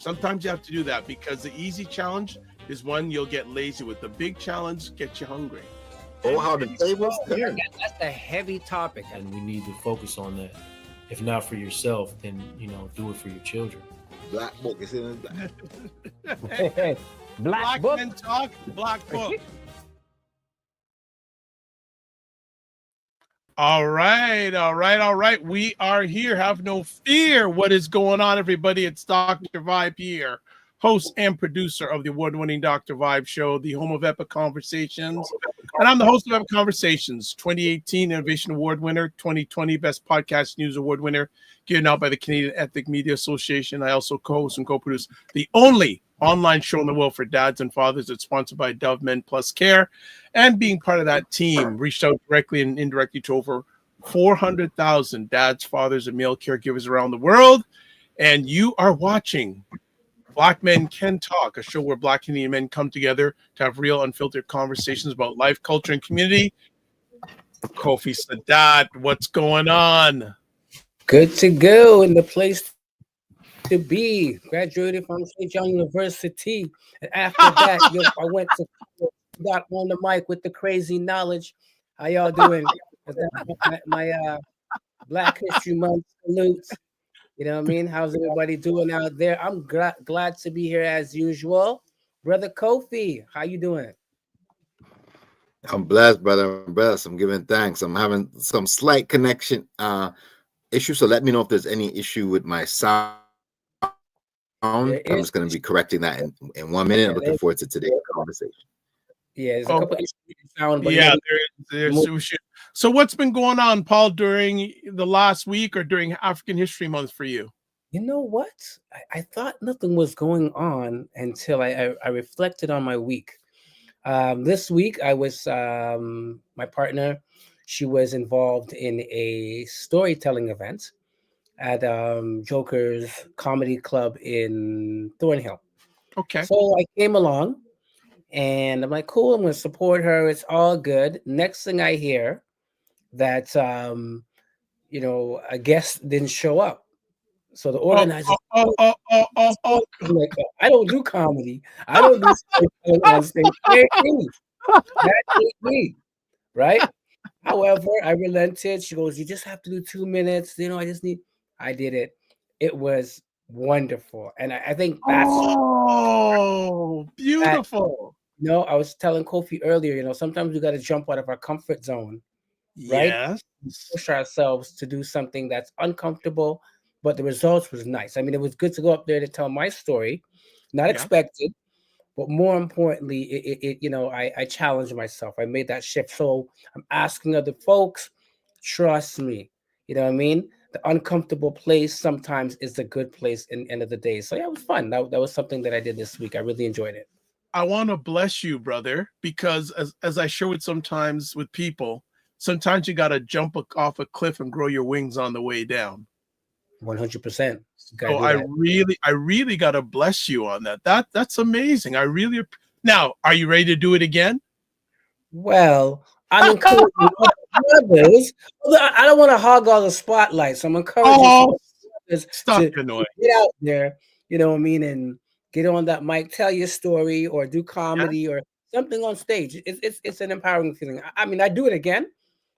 Sometimes you have to do that because the easy challenge is one you'll get lazy with. The big challenge gets you hungry. Oh, how the tables turn. That's a heavy topic, and we need to focus on that. If not for yourself, then do it for your children. Black book is in black. Black book. Men Talk, Black Book. All right. We are here. Have no fear. What is going on, everybody? It's Dr. Vibe here, host and producer of the award-winning Dr. Vibe Show, the home of Epic Conversations. And I'm the host of Epic Conversations, 2018 Innovation Award winner, 2020 Best Podcast News Award winner, given out by the Canadian Ethnic Media Association. I also co-host and co-produce the only online show in the world for dads and fathers that's sponsored by Dove Men Plus Care. And being part of that team, reached out directly and indirectly to over 400,000 dads, fathers, and male caregivers around the world. And you are watching Black Men Can Talk, a show where Black Canadian men come together to have real, unfiltered conversations about life, culture, and community. Kofi Sadat, what's going on? Good to go in the place to be. Graduated from St. John University, and after that, I went to got on the mic with the crazy knowledge. How y'all doing? my Black History Month salutes. You know what I mean? How's everybody doing out there? I'm glad to be here as usual. Brother Kofi, how you doing? I'm blessed, brother. I'm blessed. I'm giving thanks. I'm having some slight connection issue, so let me know if there's any issue with my sound. I'm just going to be correcting that in 1 minute. I'm looking forward to today's conversation. Yeah, there's a couple issues with the sound, but there's so what's been going on, Paul, during the last week or during African History Month for you? You know what? I thought nothing was going on until I reflected on my week. This week, I was my partner. She was involved in a storytelling event at Joker's Comedy Club in Thornhill. Okay. So I came along, and I'm like, cool, I'm going to support her. It's all good. Next thing I hear that, a guest didn't show up. So the organizer, like, I don't do comedy. I don't do storytelling on stage. That ain't me, right? However, I relented. She goes, you just have to do 2 minutes. I did it. It was wonderful. And I think that's beautiful. I was telling Kofi earlier, sometimes we got to jump out of our comfort zone, right? Yes. Push ourselves to do something that's uncomfortable, but the results was nice. I mean, it was good to go up there to tell my story, not expected, but more importantly, I challenged myself. I made that shift. So I'm asking other folks, trust me, you know what I mean? The uncomfortable place sometimes is the good place in the end of the day. So yeah, it was fun. That was something that I did this week. I really enjoyed it. I want to bless you, brother, because as I share it sometimes with people, sometimes you got to jump off a cliff and grow your wings on the way down. 100%. So I really got to bless you on that. That's amazing. Now, are you ready to do it again? Well, I'm encouraging others. I don't want to hog all the spotlight, so I'm encouraging others to get out there, you know what I mean, and get on that mic, tell your story, or do comedy or something on stage. It's an empowering feeling. I mean, I do it again,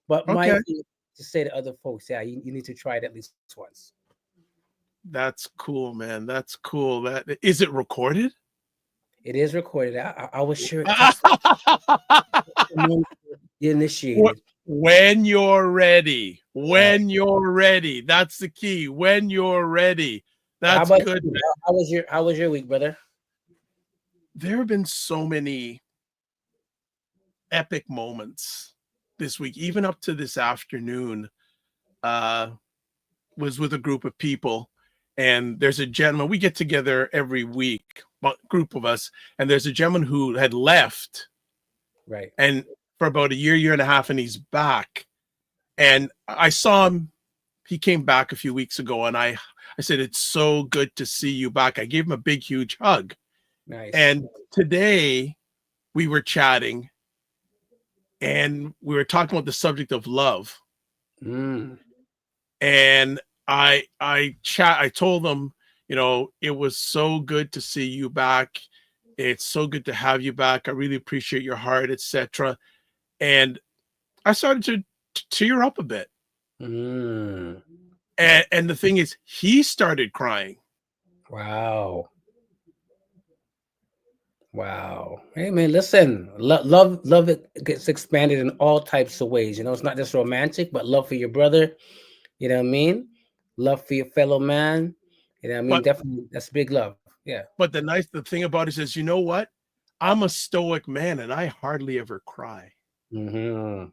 but my thing to say to other folks, you need to try it at least once. That's cool, man. That's cool. Is it recorded? It is recorded. I will share it. Initiated. When you're ready. When you're ready. That's the key. When you're ready. That's good. How was your week, brother? There have been so many epic moments this week, even up to this afternoon. Was with a group of people, and there's a gentleman. We get together every week, a group of us, and there's a gentleman who had left, right, and for about a year and a half, and he's back. And I saw him. He came back a few weeks ago, and I said, "It's so good to see you back." I gave him a big, huge hug. Nice. And today we were chatting, and we were talking about the subject of love. And I told them, You know, it was so good to see you back. It's so good to have you back. I really appreciate your heart, etc. And I started to tear up a bit. Mm. And the thing is, he started crying. Wow. Wow. Hey man, listen, love it gets expanded in all types of ways. You know, it's not just romantic, but love for your brother, you know what I mean? Love for your fellow man. You know what I mean? But Definitely that's big love. Yeah. but the thing about it is, you know what? I'm a stoic man and I hardly ever cry. When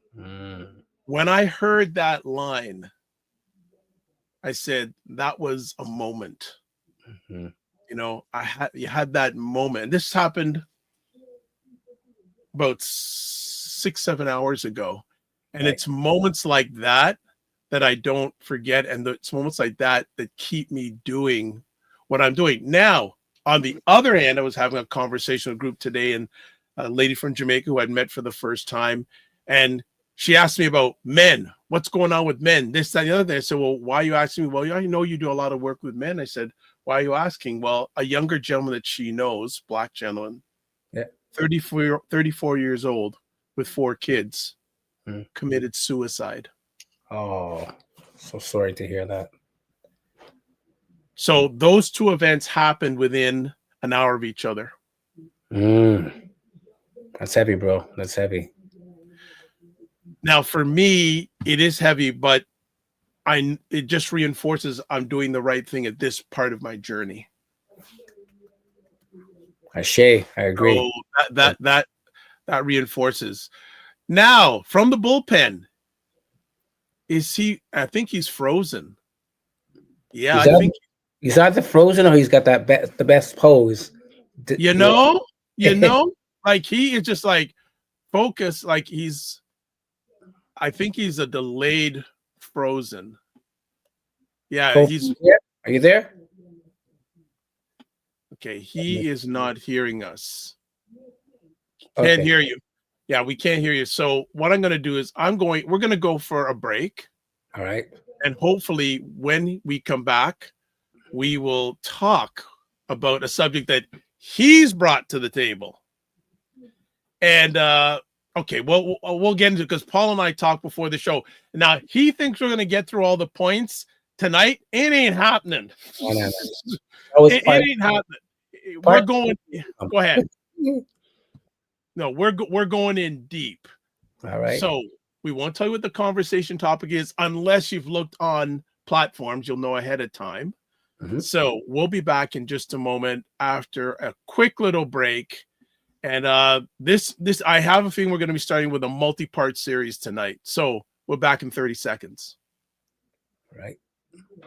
I heard that line, I said that was a moment. Mm-hmm. You know, you had that moment. This happened about 6-7 hours ago. And Right. it's moments like that that I don't forget. And it's moments like that that keep me doing what I'm doing. Now, on the other hand, I was having a conversational group today, and a lady from Jamaica who I'd met for the first time. And she asked me about men. What's going on with men? This, that, and the other thing. I said, well, why are you asking me? Well, I know you do a lot of work with men. I said, why are you asking? Well, a younger gentleman that she knows, black gentleman, Yeah. 34 years old with 4 kids, committed suicide. Oh, so sorry to hear that. So those 2 events happened within an hour of each other. That's heavy, bro. That's heavy. Now, for me, it is heavy, but it just reinforces I'm doing the right thing at this part of my journey. I agree. So that reinforces. Now, from the bullpen, is he? I think he's frozen. Yeah, I think he's either frozen or he's got that the best pose. You know, like he is just like focused, like I think he's a delayed frozen. Yeah, Kofi, are you there? Okay, he is not hearing us. Can't hear you. Yeah, we can't hear you. So what I'm going to do is we're going to go for a break. All right. And hopefully when we come back, we will talk about a subject that he's brought to the table. And okay, well, we'll get into it because Paul and I talked before the show. Now he thinks we're going to get through all the points tonight. It ain't happening. It ain't happening. We're going. Go ahead. No, we're going in deep. All right. So we won't tell you what the conversation topic is unless you've looked on platforms. You'll know ahead of time. So we'll be back in just a moment after a quick little break. And this I have a feeling we're going to be starting with a multi-part series tonight. So we're back in 30 seconds. Right.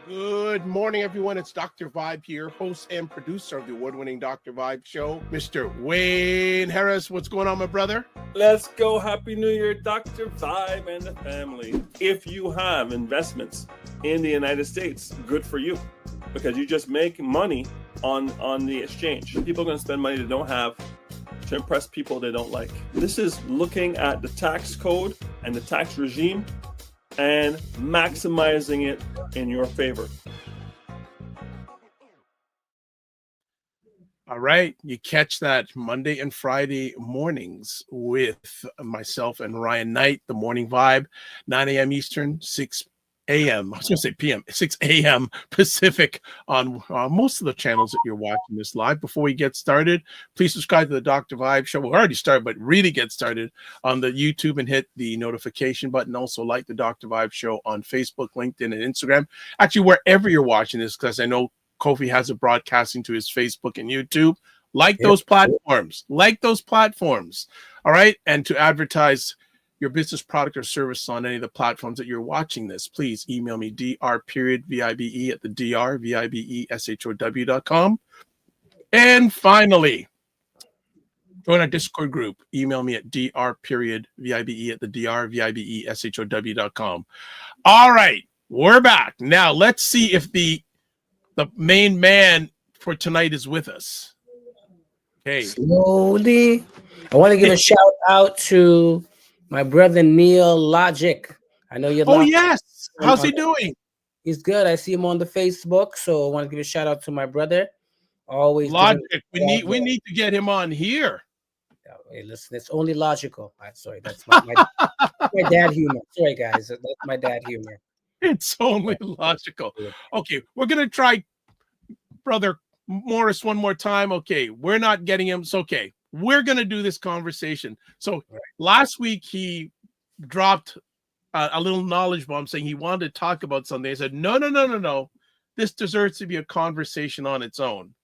Good morning, everyone. It's Dr. Vibe here, host and producer of the award-winning Dr. Vibe show. Mr. Wayne Harris, what's going on, my brother? Let's go. Happy New Year, Dr. Vibe and the family. If you have investments in the United States, good for you, because you just make money on the exchange. People are going to spend money they don't have to impress people they don't like. This is looking at the tax code and the tax regime and maximizing it in your favor. All right. You catch that Monday and Friday mornings with myself and Ryan Knight, the Morning Vibe, 9 a.m. Eastern, 6 a.m. I was going to say p.m., 6 a.m. Pacific on most of the channels that you're watching this live. Before we get started, please subscribe to the Dr. Vibe show. We'll already start, but really get started on the YouTube and hit the notification button. Also like the Dr. Vibe show on Facebook, LinkedIn, and Instagram. Actually, wherever you're watching this, because I know Kofi has it broadcasting to his Facebook and YouTube. Like those platforms. Like those platforms. All right. And to advertise your business product or service on any of the platforms that you're watching this, please email me dr.vibe at the drvibeshow.com. And finally, join our Discord group. Email me at dr.vibe at the drvibeshow.com. All right, we're back. Now let's see if the main man for tonight is with us. Okay. Slowly. I want to give a shout out to my brother Neil Logic. I know you're. Oh yes, how's he doing? He's good. I see him on the Facebook, so I want to give a shout out to my brother. Always Logic. We need to get him on here. Hey, listen, it's only logical. Sorry, that's my dad humor. Sorry, guys, that's my dad humor. It's only logical. Okay, we're gonna try Brother Morris one more time. Okay, we're not getting him. So okay, we're gonna do this conversation. So last week he dropped a little knowledge bomb saying he wanted to talk about something. I said, no. This deserves to be a conversation on its own.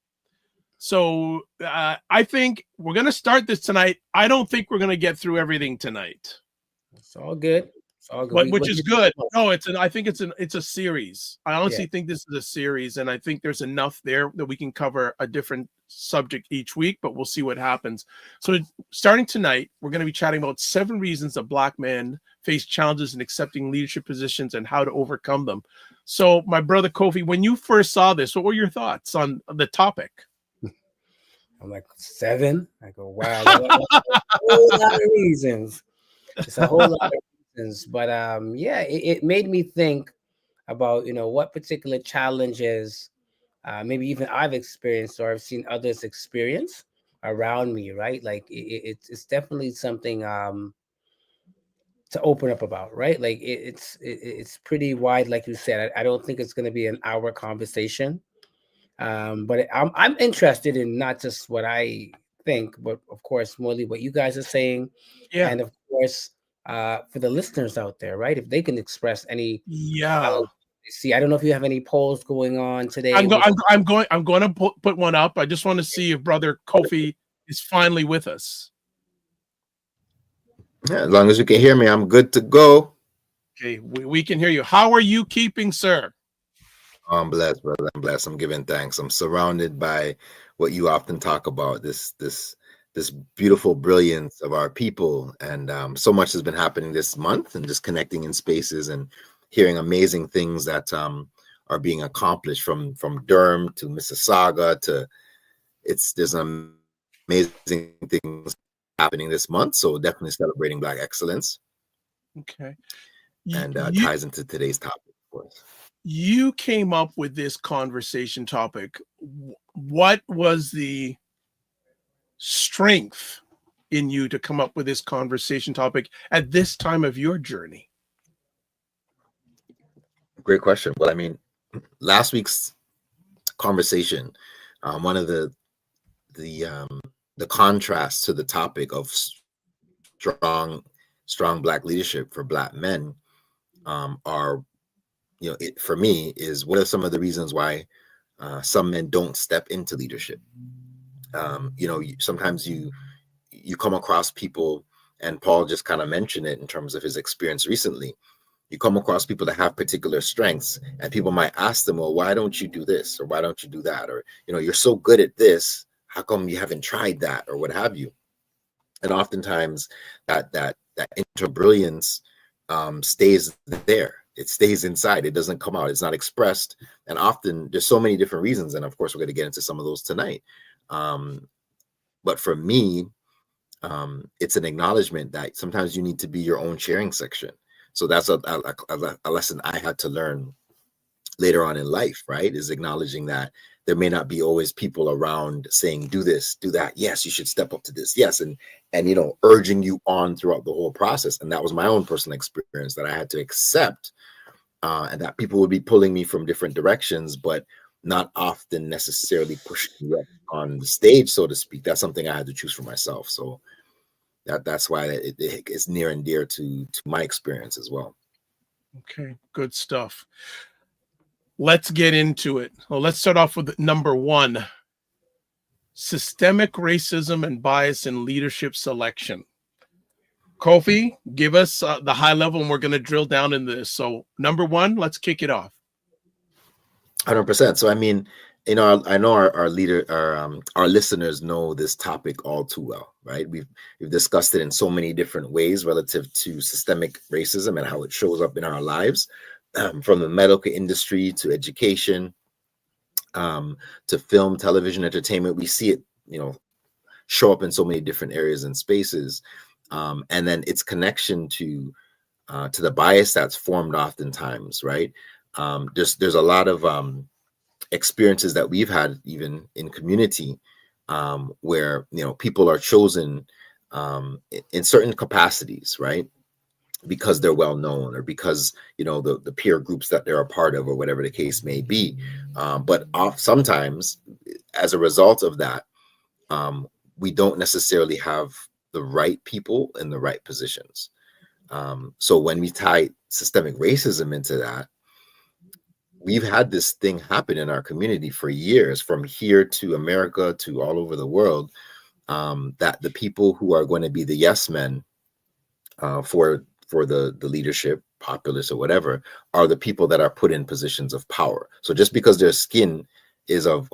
So I think we're going to start this tonight. I don't think we're going to get through everything tonight. It's all good. It's all good. Which is good. No, I think it's a series. I honestly think this is a series, and I think there's enough there that we can cover a different subject each week, but we'll see what happens. So starting tonight, we're going to be chatting about 7 reasons that Black men face challenges in accepting leadership positions and how to overcome them. So my brother Kofi, when you first saw this, what were your thoughts on the topic? I'm like, 7? I go, wow, that's a whole lot of reasons. It's a whole lot of reasons. But it made me think about, what particular challenges maybe even I've experienced or I've seen others experience around me, right? Like it's definitely something to open up about, right? Like it's pretty wide, like you said. I don't think it's going to be an hour conversation. But I'm interested in not just what I think, but of course, mostly what you guys are saying. Yeah. And of course, for the listeners out there, right? If they can express any, see, I don't know if you have any polls going on today. I'm going to put one up. I just want to see if Brother Kofi is finally with us. Yeah, as long as you can hear me, I'm good to go. Okay, we can hear you. How are you keeping, sir? I'm blessed, brother. I'm blessed. I'm giving thanks. I'm surrounded by what you often talk about, this beautiful brilliance of our people. And so much has been happening this month, and just connecting in spaces and hearing amazing things that are being accomplished from Durham to Mississauga to there's an amazing things happening this month. So definitely celebrating Black excellence. Okay. And ties into today's topic, of course. You came up with this conversation topic. What was the strength in you to come up with this conversation topic at this time of your journey? Great question. Well, I mean, last week's conversation, one of the contrast to the topic of strong Black leadership for Black men are, for me, is what are some of the reasons why some men don't step into leadership? Sometimes you come across people, and Paul just kind of mentioned it in terms of his experience recently. You come across people that have particular strengths, and people might ask them, well, why don't you do this? Or why don't you do that? Or, you're so good at this, how come you haven't tried that? Or what have you? And oftentimes that inner brilliance stays there. It stays inside. It doesn't come out. It's not expressed. And often there's so many different reasons. And of course, we're going to get into some of those tonight. But for me, it's an acknowledgement that sometimes you need to be your own sharing section. So that's a lesson I had to learn later on in life, right? Is acknowledging that there may not be always people around saying, do this, do that. Yes, you should step up to this. Yes. And urging you on throughout the whole process. And that was my own personal experience that I had to accept, and that people would be pulling me from different directions, but not often necessarily pushing me up on the stage, so to speak. That's something I had to choose for myself. So that's why it's near and dear to my experience as well. Okay, good stuff. Let's get into it. Well, let's start off with number 1. Systemic racism and bias in leadership selection. Kofi, give us the high level, and we're going to drill down into this. So number 1, let's kick it off. 100%. So, I mean, I know our listeners know this topic all too well, right? We've discussed it in so many different ways relative to systemic racism and how it shows up in our lives, from the medical industry to education, to film, television, entertainment. We see it, show up in so many different areas and spaces, and then its connection to the bias that's formed oftentimes, right? There's a lot of experiences that we've had even in community, where people are chosen in certain capacities, right? Because they're well known, or because the peer groups that they're a part of, or whatever the case may be. But sometimes, as a result of that, we don't necessarily have the right people in the right positions. So when we tie systemic racism into that, we've had this thing happen in our community for years, from here to America to all over the world, that the people who are going to be the yes men for the leadership, populace or whatever, are the people that are put in positions of power. So just because their skin is of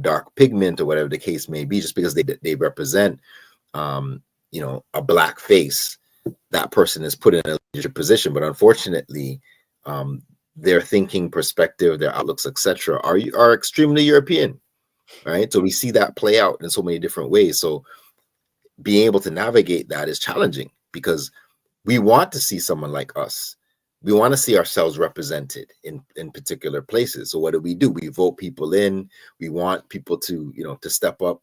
dark pigment, or whatever the case may be, just because they represent a black face, that person is put in a leadership position. But unfortunately, their thinking, perspective, their outlooks, etc., are extremely European, right? So we see that play out in so many different ways. So being able to navigate that is challenging, because we want to see someone like us. We want to see ourselves represented in particular places. So what do? We vote people in. We want people to to step up,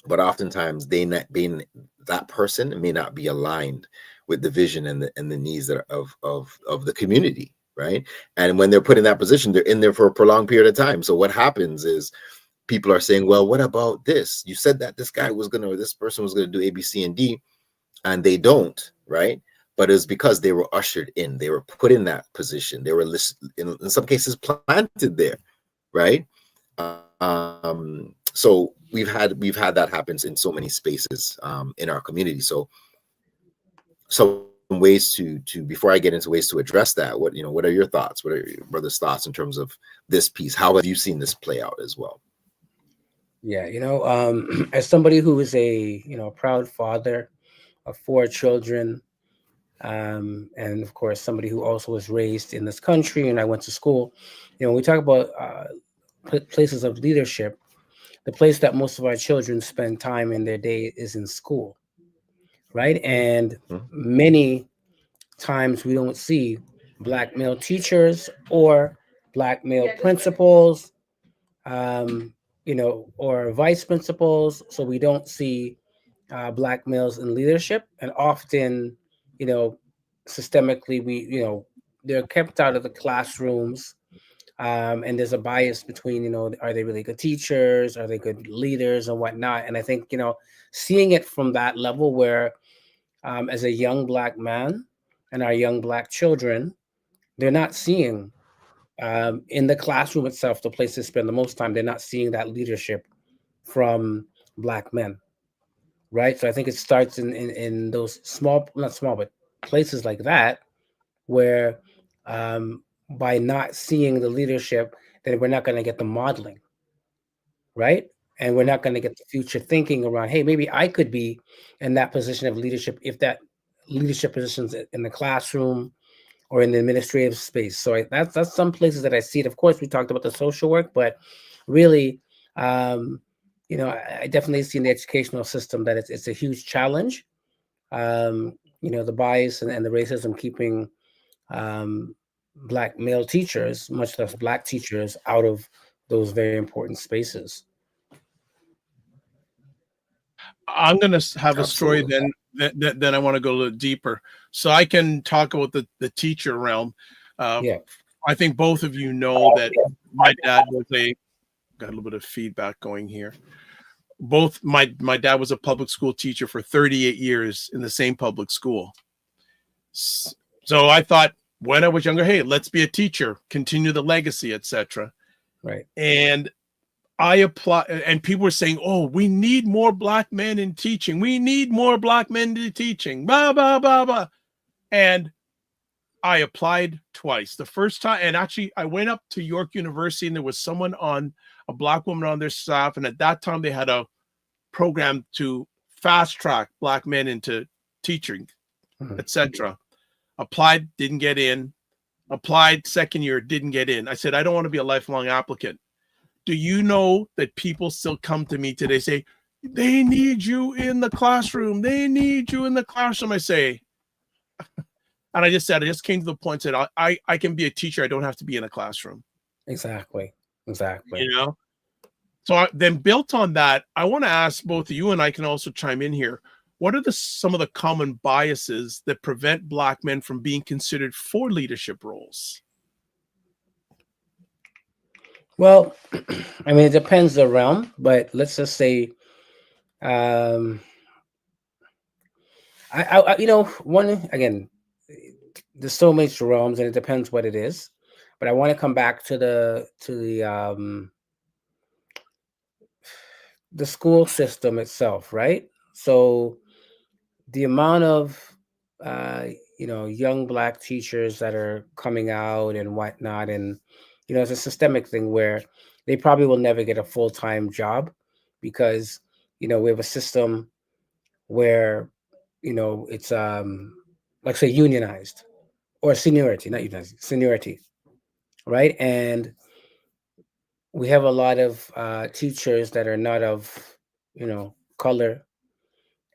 but oftentimes that person may not be aligned with the vision and the needs of the community, right? And when they're put in that position, they're in there for a prolonged period of time. So what happens is people are saying, well, what about this? You said that this person was going to do A, B, C, and D, and they don't, right? But it's because they were ushered in. They were put in that position. They were, in some cases, planted there, right? So we've had that happens in so many spaces in our community. So some ways to before I get into ways to address that, what are your thoughts? What are your brother's thoughts in terms of this piece? How have you seen this play out as well? Yeah, as somebody who is a proud father of 4 children, and of course somebody who also was raised in this country, and I went to school. We talk about places of leadership. The place that most of our children spend time in their day is in school, right? And many times we don't see Black male teachers or Black male principals, or vice principals. So we don't see Black males in leadership, and often, systemically, they're kept out of the classrooms. And there's a bias between, are they really good teachers? Are they good leaders and whatnot? And I think, seeing it from that level where, as a young Black man and our young Black children, they're not seeing in the classroom itself, the place they spend the most time, they're not seeing that leadership from Black men, right? So I think it starts in those not small, but places like that, where by not seeing the leadership, then we're not going to get the modeling, right? And we're not going to get the future thinking around, hey, maybe I could be in that position of leadership if that leadership position's in the classroom or in the administrative space. So that's some places that I see it. Of course, we talked about the social work, but really, I definitely see in the educational system that it's a huge challenge. The bias and the racism keeping Black male teachers, much less Black teachers, out of those very important spaces. I'm going to have a story Absolutely. then I want to go a little deeper. So I can talk about the teacher realm. I think both of you know that my dad was got a little bit of feedback going here. My dad was a public school teacher for 38 years in the same public school. So I thought when I was younger, hey, let's be a teacher, continue the legacy, etc. Right. And I apply, and people were saying, "Oh, we need more Black men in teaching. We need more Black men in teaching." Blah blah blah blah. And I applied twice. The first time, and actually, I went up to York University, and there was a Black woman on their staff, and at that time, they had a program to fast track Black men into teaching, etc. Applied, didn't get in. Applied second year, didn't get in. I said, I don't want to be a lifelong applicant. Do you know that people still come to me today, say, they need you in the classroom. They need you in the classroom. I say, And I just came to the point that I can be a teacher. I don't have to be in a classroom. Exactly. You know? So then built on that, I want to ask both of you, and I can also chime in here. What are some of the common biases that prevent Black men from being considered for leadership roles? Well, I mean, it depends the realm, but let's just say, I you know, one again, there's so many realms, and it depends what it is. But I want to come back to the school system itself, right? So the amount of you know, young Black teachers that are coming out and whatnot, and you know, it's a systemic thing where they probably will never get a full-time job because, you know, we have a system where, you know, it's like say unionized or seniority, not unionized, seniority, right? And we have a lot of teachers that are not of, you know, color,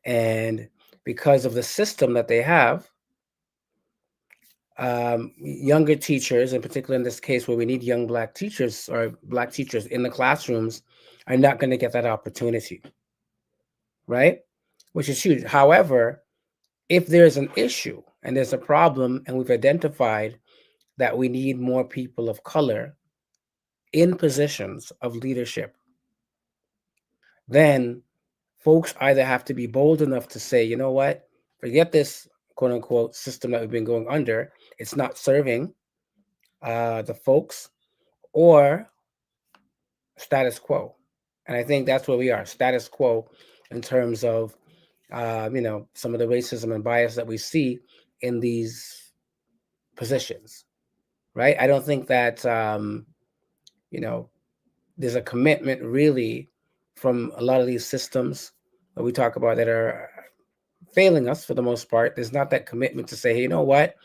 and because of the system that they have, younger teachers, in particular in this case where we need young Black teachers or Black teachers in the classrooms, are not going to get that opportunity, right? Which is huge. However, if there's an issue and there's a problem, and we've identified that we need more people of color in positions of leadership, then folks either have to be bold enough to say, you know what, forget this quote unquote system that we've been going under. It's not serving the folks, or status quo. And I think that's where we are, status quo, in terms of, you know, some of the racism and bias that we see in these positions, right? I don't think that, you know, there's a commitment really from a lot of these systems that we talk about that are failing us for the most part. There's not that commitment to say, hey, you know what?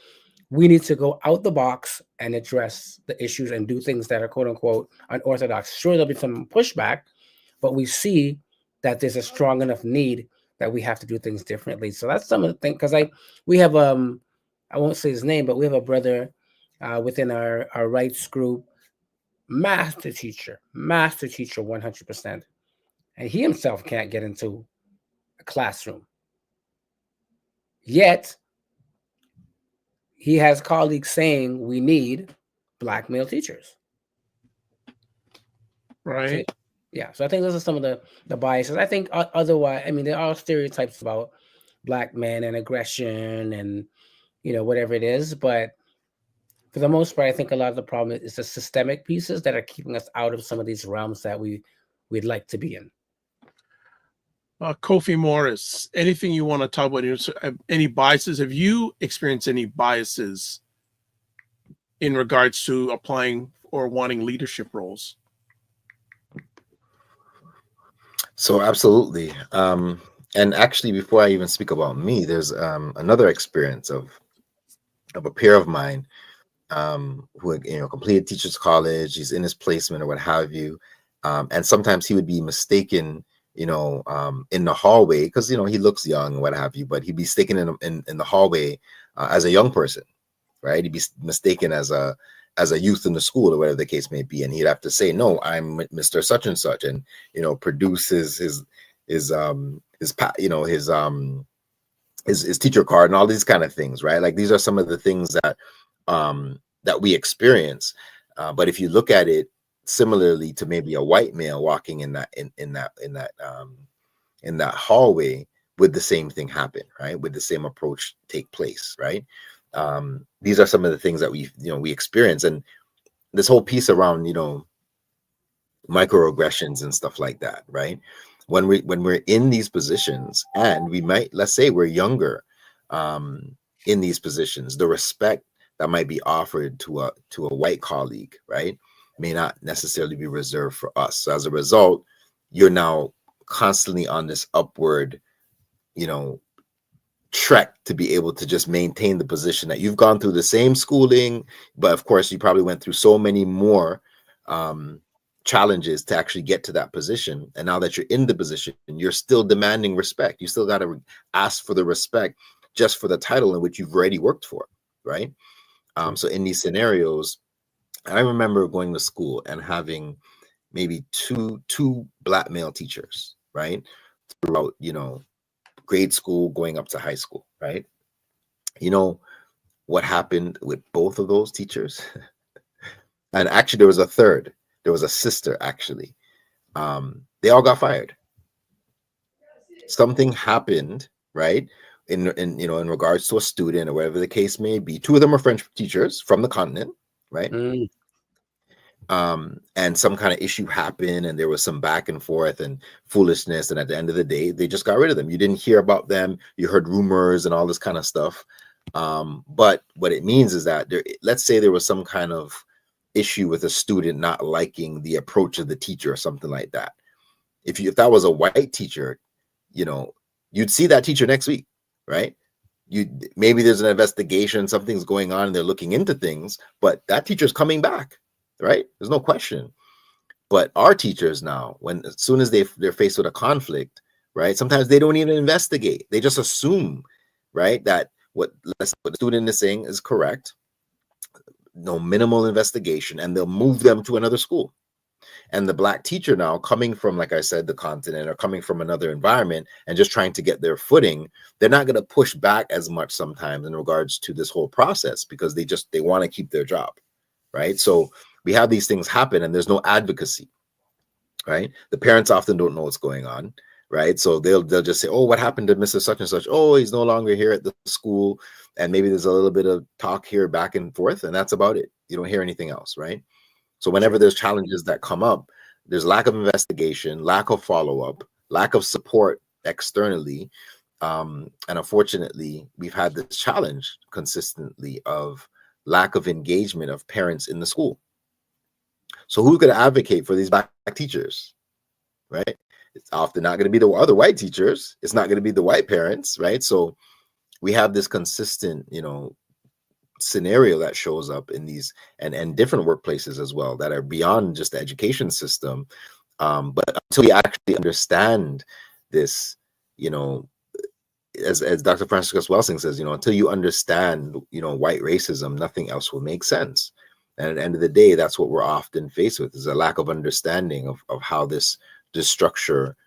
We need to go out the box and address the issues and do things that are quote unquote unorthodox. Sure, there'll be some pushback, but we see that there's a strong enough need that we have to do things differently. So that's some of the things, because we have I won't say his name, but we have a brother within our rights group, master teacher 100%, and he himself can't get into a classroom, yet he has colleagues saying we need Black male teachers. Right. So, yeah. So I think those are some of the biases. I think otherwise, I mean, there are stereotypes about Black men and aggression and, you know, whatever it is. But for the most part, I think a lot of the problem is the systemic pieces that are keeping us out of some of these realms that we'd like to be in. Kofi Morris, anything you want to talk about? Any biases? Have you experienced any biases in regards to applying or wanting leadership roles? So absolutely. And actually, before I even speak about me, there's another experience of a peer of mine who, you know, completed teachers college. He's in his placement or what have you, and sometimes he would be mistaken, you know, in the hallway, because, you know, he looks young and what have you, but he'd be mistaken in the hallway as a young person, right? He'd be mistaken as a youth in the school or whatever the case may be, and he'd have to say, no, I'm Mr. Such and Such, and, you know, produce his teacher card and all these kind of things, right? Like, these are some of the things that that we experience. But if you look at it similarly to maybe a white male walking in that hallway, would the same thing happen, right? Would the same approach take place, right? These are some of the things that we experience, and this whole piece around, you know, microaggressions and stuff like that, right? When we're in these positions, and we might, let's say we're younger, in these positions, the respect that might be offered to a white colleague, right, may not necessarily be reserved for us. So as a result, you're now constantly on this upward, you know, trek to be able to just maintain the position that you've gone through the same schooling, but of course you probably went through so many more challenges to actually get to that position. And now that you're in the position, you're still demanding respect. You still got to ask for the respect just for the title in which you've already worked for, right? So in these scenarios, I remember going to school and having maybe two black male teachers, right? Throughout, grade school going up to high school, right? You know what happened with both of those teachers? And actually there was a third. There was a sister, actually. They all got fired. Something happened, right? In regards to a student or whatever the case may be. Two of them are French teachers from the continent, right? And some kind of issue happened, and there was some back and forth and foolishness, and at the end of the day, they just got rid of them. You didn't hear about them. You heard rumors and all this kind of stuff. But what it means is that let's say there was some kind of issue with a student not liking the approach of the teacher or something like that. If that was a white teacher, you'd see that teacher next week, right? Maybe there's an investigation, something's going on, and they're looking into things, but that teacher's coming back, right? There's no question. But our teachers now, as soon as they're faced with a conflict, right? Sometimes they don't even investigate. They just assume, right, that what the student is saying is correct. No minimal investigation, and they'll move them to another school. And the black teacher now coming from, like I said, the continent, or coming from another environment and just trying to get their footing, they're not going to push back as much sometimes in regards to this whole process, because they want to keep their job, right? So we have these things happen, and there's no advocacy, right? The parents often don't know what's going on, right? So they'll just say, oh, what happened to Mr. Such and such? Oh, he's no longer here at the school. And maybe there's a little bit of talk here back and forth, and that's about it. You don't hear anything else, right? So whenever there's challenges that come up, there's lack of investigation, lack of follow-up, lack of support externally. And unfortunately, we've had this challenge consistently of lack of engagement of parents in the school. So who's going to advocate for these black teachers, right? It's often not going to be the other white teachers. It's not going to be the white parents, right? So we have this consistent, scenario that shows up in these and different workplaces as well, that are beyond just the education system. But until we actually understand this, as Dr. Francis Welsing says, until you understand, white racism, nothing else will make sense. And at the end of the day, that's what we're often faced with, is a lack of understanding of how this structure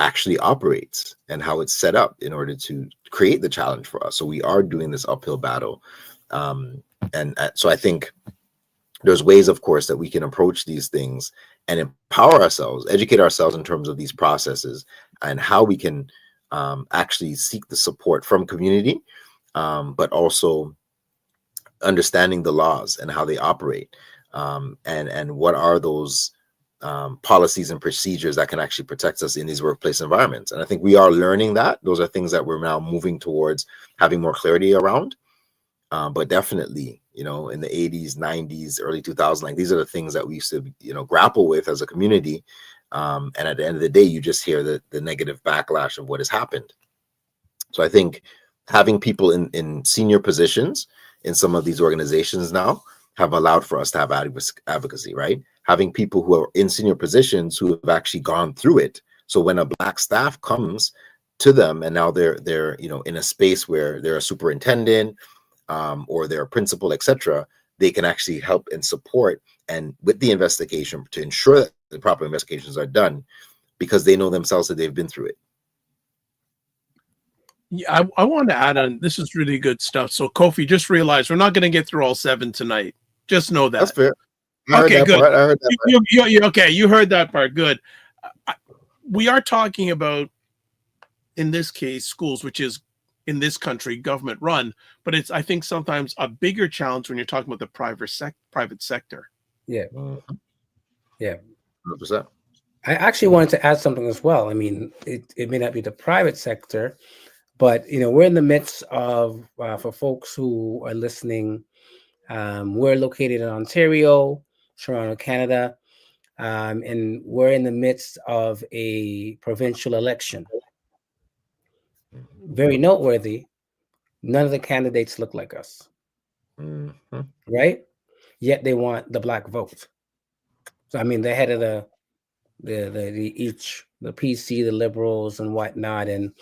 actually operates, and how it's set up in order to create the challenge for us. So we are doing this uphill battle. So I think there's ways, of course, that we can approach these things and empower ourselves, educate ourselves in terms of these processes, and how we can actually seek the support from community, but also understanding the laws and how they operate, and what are those policies and procedures that can actually protect us in these workplace environments. And I think we are learning that. Those are things that we're now moving towards having more clarity around. But definitely, in the 80s, 90s, early 2000s, like, these are the things that we used to, grapple with as a community. And at the end of the day, you just hear the negative backlash of what has happened. So I think having people in senior positions in some of these organizations now have allowed for us to have advocacy, right? Having people who are in senior positions who have actually gone through it. So when a black staff comes to them, and now they're in a space where they're a superintendent, or they're a principal, etc., they can actually help and support, and with the investigation, to ensure that the proper investigations are done, because they know themselves that they've been through it. Yeah, I want to add on. This is really good stuff. So Kofi, just realize we're not going to get through all 7 tonight. Just know that. That's fair. I heard that part. Okay, you heard that part. Good. We are talking about, in this case, schools, which is, in this country, government run, but it's, I think, sometimes a bigger challenge when you're talking about the private sector. Yeah. Yeah. 100%. I actually wanted to add something as well. I mean, it may not be the private sector, but we're in the midst of, for folks who are listening, we're located in Ontario, Toronto, Canada, and we're in the midst of a provincial election. Very noteworthy. None of the candidates look like us, right? Yet they want the black vote. So I mean, the head of the PC, the Liberals, and whatnot, and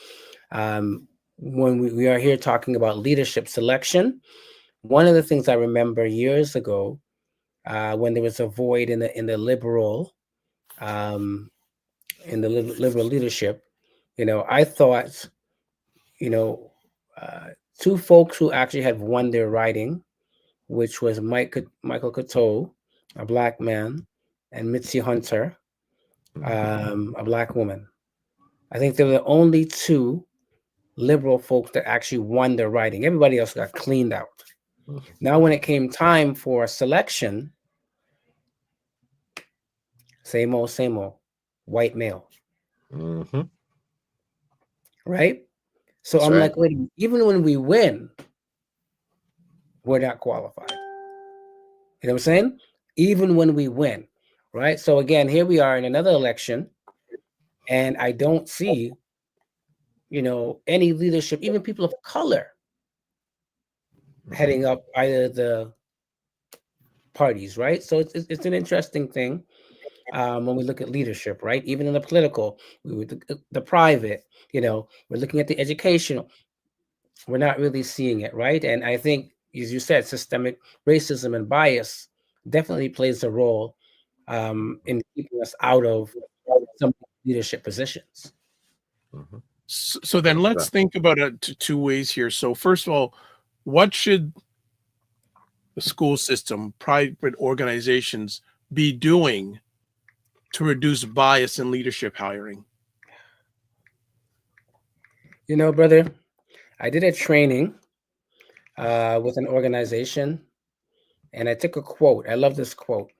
when we are here talking about leadership selection, one of the things I remember years ago, when there was a void in the liberal, liberal leadership, I thought, two folks who actually had won their riding, which was Michael Cato, a black man, and Mitzi Hunter, a black woman. I think they were the only two liberal folks that actually won their riding. Everybody else got cleaned out. Now, when it came time for selection, same old, white male. Mm-hmm. Right? So That's I'm right. like, wait, even when we win, we're not qualified. You know what I'm saying? Even when we win, right? So again, here we are in another election, and I don't see, any leadership, even people of color, heading up either the parties, right? So it's an interesting thing when we look at leadership, right? Even in the political, the private, we're looking at the educational. We're not really seeing it, right? And I think, as you said, systemic racism and bias definitely plays a role in keeping us out of some leadership positions. Mm-hmm. So then let's think about it two ways here. So first of all, what should the school system, private organizations be doing to reduce bias in leadership hiring? Brother, I did a training with an organization, and I took a quote. I love this quote.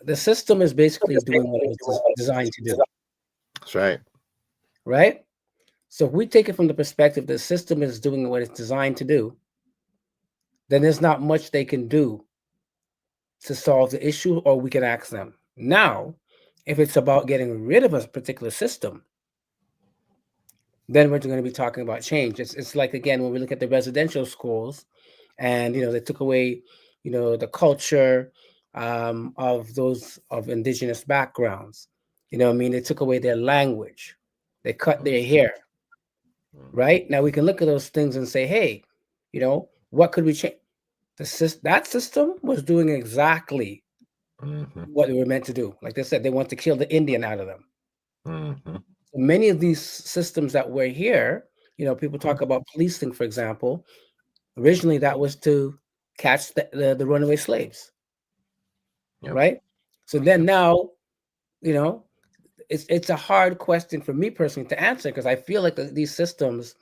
The system is basically doing what it was designed to do. That's right. Right? So if we take it from the perspective the system is doing what it's designed to do, then there's not much they can do to solve the issue, or we can ask them. Now, if it's about getting rid of a particular system, then we're going to be talking about change. It's like, again, when we look at the residential schools, and they took away, the culture of those of indigenous backgrounds. They took away their language, they cut their hair. Right? Now we can look at those things and say, hey, what could we change? That system was doing exactly what they were meant to do. Like they said, they want to kill the Indian out of them. So many of these systems that were here, people talk about policing, for example. Originally, that was to catch the runaway slaves. Yep. Right? So then now, it's a hard question for me personally to answer, because I feel like these systems,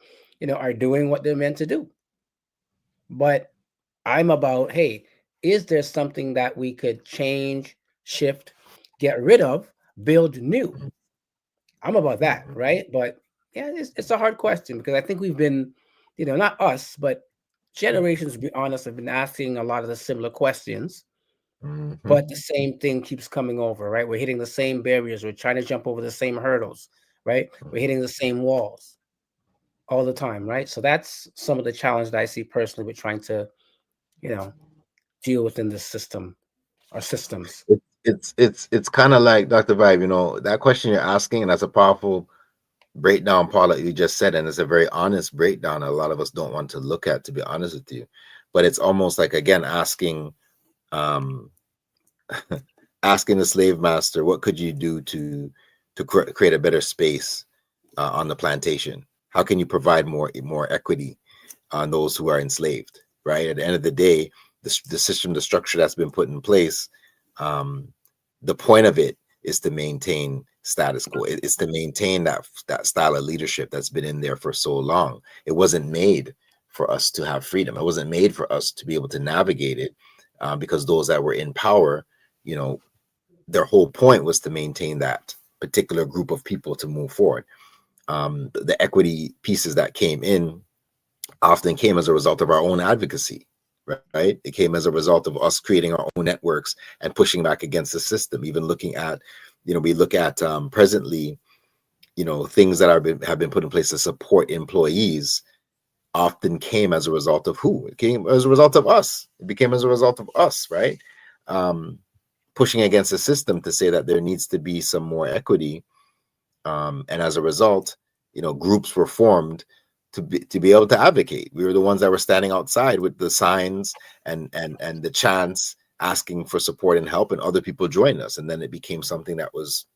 are doing what they're meant to do. But I'm about, hey, is there something that we could change, shift, get rid of, build new? I'm about that, right? But yeah, it's a hard question, because I think we've been, not us, but generations, to be honest, have been asking a lot of the similar questions. But the same thing keeps coming over, right? We're hitting the same barriers. We're trying to jump over the same hurdles, right? We're hitting the same walls all the time, right? So that's some of the challenge that I see personally with trying to, deal within the system or systems. It's kind of like Dr. Vibe, that question you're asking, and that's a powerful breakdown, Paul, that you just said, and it's a very honest breakdown a lot of us don't want to look at, to be honest with you. But it's almost like, again, asking asking the slave master, what could you do to create a better space on the plantation? How can you provide more equity on those who are enslaved, right? At the end of the day, the system, the structure that's been put in place, the point of it is to maintain status quo. It's to maintain that style of leadership that's been in there for so long. It wasn't made for us to have freedom. It wasn't made for us to be able to navigate it, because those that were in power, their whole point was to maintain that particular group of people to move forward. The equity pieces that came in often came as a result of our own advocacy, right? It came as a result of us creating our own networks and pushing back against the system. Even looking at, we look at presently, things that have been put in place to support employees often came as a result of who? It came as a result of us. It became as a result of us, right? Pushing against the system to say that there needs to be some more equity. And as a result, groups were formed to be able to advocate. We were the ones that were standing outside with the signs and the chants asking for support and help, and other people joined us. And then it became something that was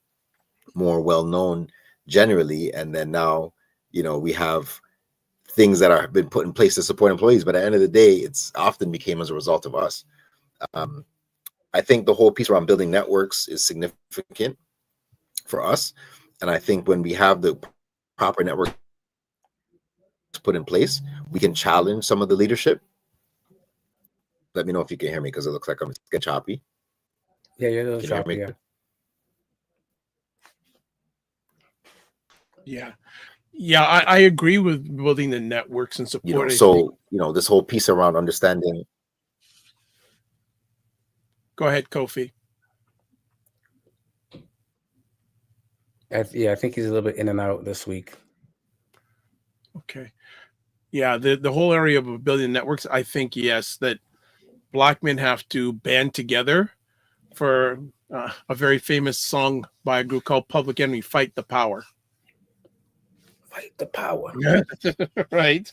more well known generally. And then now, you know, we have things that are been put in place to support employees, but at the end of the day, it's often became as a result of us. I think the whole piece around building networks is significant for us. And I think when we have the proper network put in place, we can challenge some of the leadership. Let me know if you can hear me, because it looks like I'm getting choppy. Yeah, you're a little choppy. Yeah, I agree with building the networks and support. You know, so, you know, this whole piece around understanding. Go ahead, Kofi. I think he's a little bit in and out this week. Okay. Yeah, the whole area of building networks, I think, yes, that Black men have to band together for a very famous song by a group called Public Enemy, Fight the Power. Fight the power. Right.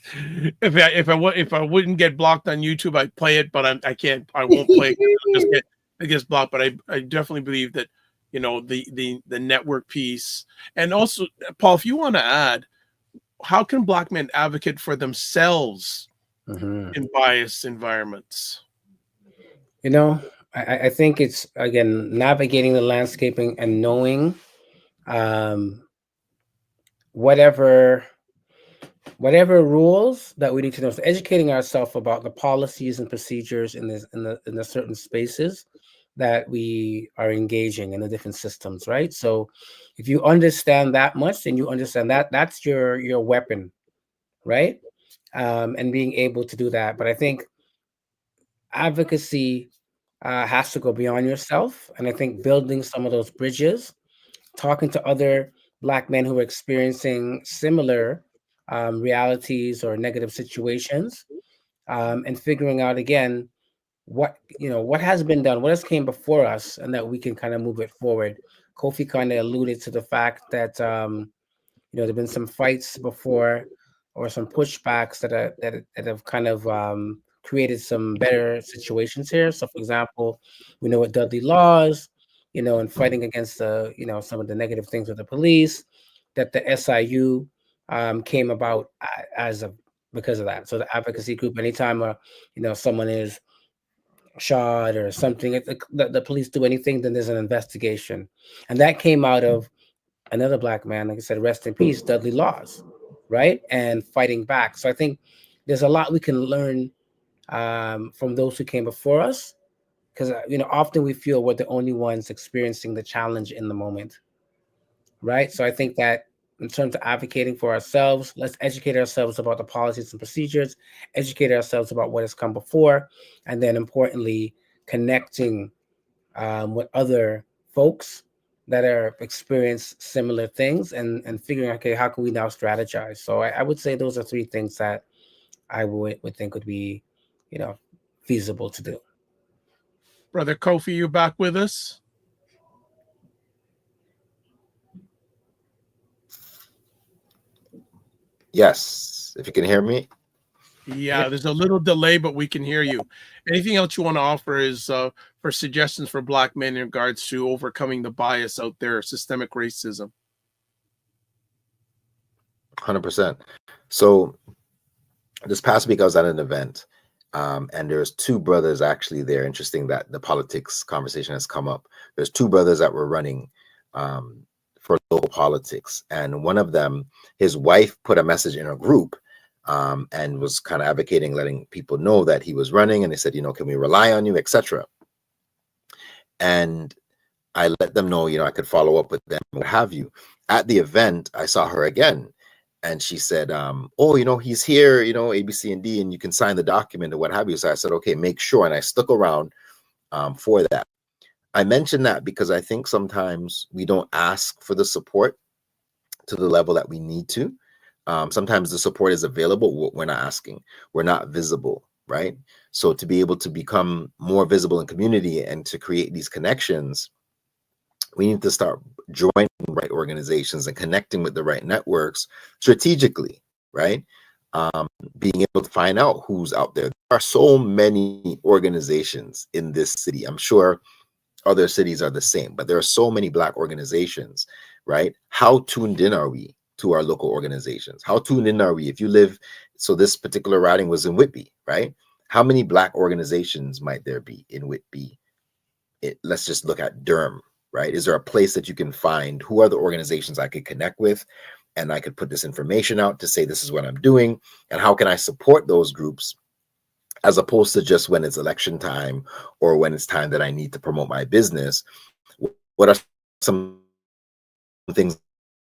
If I wouldn't get blocked on YouTube, I'd play it, but I can't. I won't play it. It gets blocked. But I definitely believe that, you know, the network piece, and also, Paul, if you want to add, how can Black men advocate for themselves in biased environments? You know, I think it's, again, navigating the landscaping and knowing whatever rules that we need to know. So educating ourselves about the policies and procedures in the certain spaces that we are engaging in, the different systems, right? So if you understand that much, then you understand that that's your weapon, right? And being able to do that. But I think advocacy has to go beyond yourself. And I think building some of those bridges, talking to other Black men who are experiencing similar realities or negative situations, and figuring out, again, what has been done, what has came before us, and that we can kind of move it forward. Kofi kind of alluded to the fact that there have been some fights before, or some pushbacks that have kind of created some better situations here. So, for example, we know with Dudley Laws, and fighting against some of the negative things with the police, that the SIU came about because of that. So the advocacy group, anytime someone is shot or something, the police do anything, then there's an investigation, and that came out of another Black man, like I said, rest in peace, Dudley Laws, right? And fighting back. So I think there's a lot we can learn from those who came before us, because often we feel we're the only ones experiencing the challenge in the moment, right? So I think that in terms of advocating for ourselves, let's educate ourselves about the policies and procedures, educate ourselves about what has come before, and then importantly, connecting with other folks that are experienced similar things, and figuring, okay, how can we now strategize? So I would say those are three things that I would think would be, feasible to do. Brother Kofi, you back with us? Yes, if you can hear me. Yeah, there's a little delay, but we can hear you. Anything else you want to offer is for suggestions for Black men in regards to overcoming the bias out there, systemic racism? 100%. So this past week I was at an event, and there's two brothers actually there. Interesting that the politics conversation has come up. There's two brothers that were running for local politics, and one of them, his wife put a message in a group and was kind of advocating, letting people know that he was running, and they said, can we rely on you, etc. And I let them know, I could follow up with them, what have you. At the event, I saw her again, and she said, he's here, A, B, C, and D, and you can sign the document or what have you. So I said, okay, make sure. And I stuck around for that. I mentioned that because I think sometimes we don't ask for the support to the level that we need to. Sometimes the support is available. We're not asking. We're not visible, right? So to be able to become more visible in community and to create these connections, we need to start joining the right organizations and connecting with the right networks strategically, right? being able to find out who's out there. There are so many organizations in this city. I'm sure other cities are the same, but there are so many Black organizations, right? How tuned in are we to our local organizations? How tuned in are we? If you live, so this particular riding was in Whitby, right? How many Black organizations might there be in Whitby? Let's just look at Durham, right? Is there a place that you can find? Who are the organizations I could connect with? And I could put this information out to say, this is what I'm doing. And how can I support those groups, as opposed to just when it's election time or when it's time that I need to promote my business? What are some things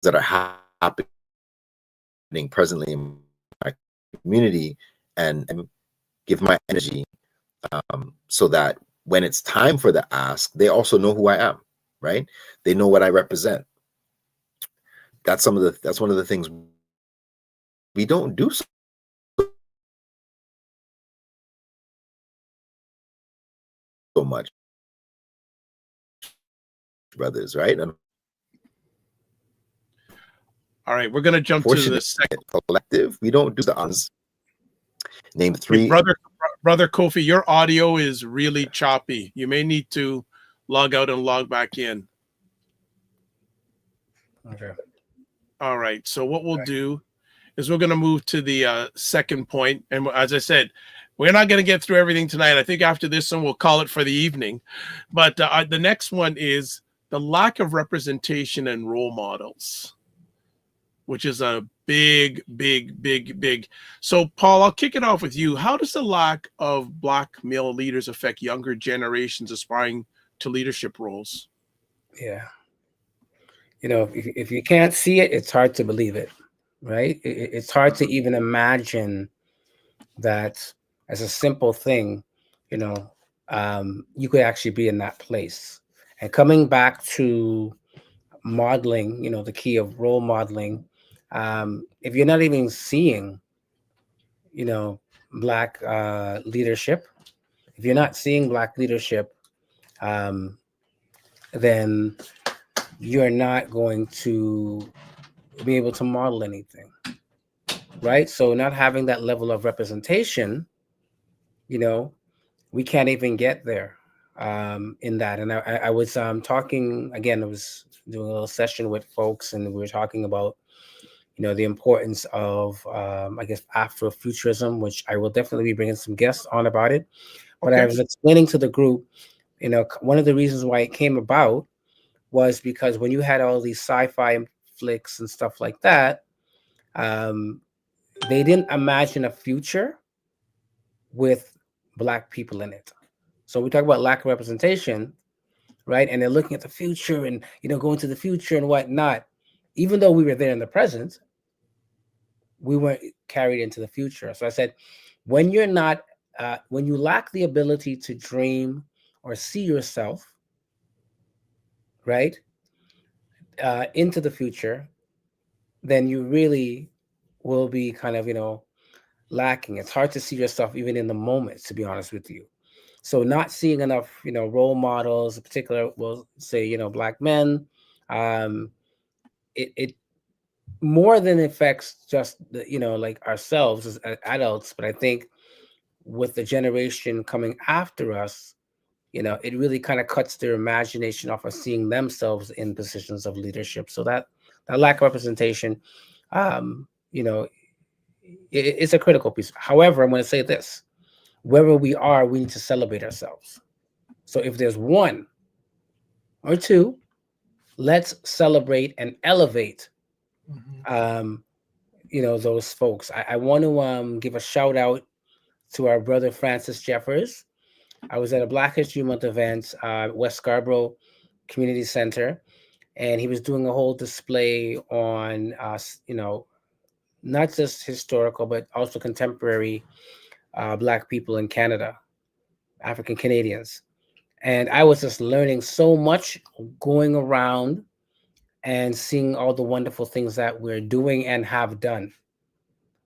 that are happening presently in my community, and give my energy, so that when it's time for the ask, they also know who I am, right? They know what I represent. That's one of the things we don't do so much, brothers, right? All right, we're going to jump to the second collective. We don't do the uns. Name three. Brother Kofi, your audio is really choppy. You may need to log out and log back in. Okay. All right. So what we'll do is we're going to move to the second point. And as I said, we're not going to get through everything tonight. I think after this one, we'll call it for the evening. But the next one is the lack of representation and role models, which is a big. So, Paul, I'll kick it off with you. How does the lack of Black male leaders affect younger generations aspiring to leadership roles? Yeah. You know, if you can't see it, it's hard to believe it, right? It's hard to even imagine that as a simple thing, you know, you could actually be in that place. And coming back to modeling, you know, the key of role modeling, if you're not even seeing, you know, Black leadership, if you're not seeing Black leadership, then you're not going to be able to model anything, right? So not having that level of representation, you know, we can't even get there in that. And I was talking, again, I was doing a little session with folks, and we were talking about, you know, the importance of, I guess, Afrofuturism, which I will definitely be bringing some guests on about it. But I was explaining to the group, you know, one of the reasons why it came about was because when you had all these sci-fi flicks and stuff like that, they didn't imagine a future with Black people in it. So we talk about lack of representation, right? And they're looking at the future and, you know, going to the future and whatnot. Even though we were there in the present, we weren't carried into the future. So I said, when you're not, when you lack the ability to dream or see yourself, right, into the future, then you really will be kind of, you know, lacking. It's hard to see yourself even in the moment, to be honest with you. So not seeing enough, you know, role models, in particular, we'll say, you know, Black men, it more than affects just the, you know, like ourselves as adults, but I think with the generation coming after us, you know, it really kind of cuts their imagination off of seeing themselves in positions of leadership. So that lack of representation, you know, it's a critical piece. However, I'm going to say this: wherever we are, we need to celebrate ourselves. So if there's one or two, let's celebrate and elevate, you know, those folks. I want to give a shout out to our brother Francis Jeffers. I was at a Black History Month event, West Scarborough Community Center, and he was doing a whole display on, you know, not just historical, but also contemporary Black people in Canada, African Canadians. And I was just learning so much, going around and seeing all the wonderful things that we're doing and have done,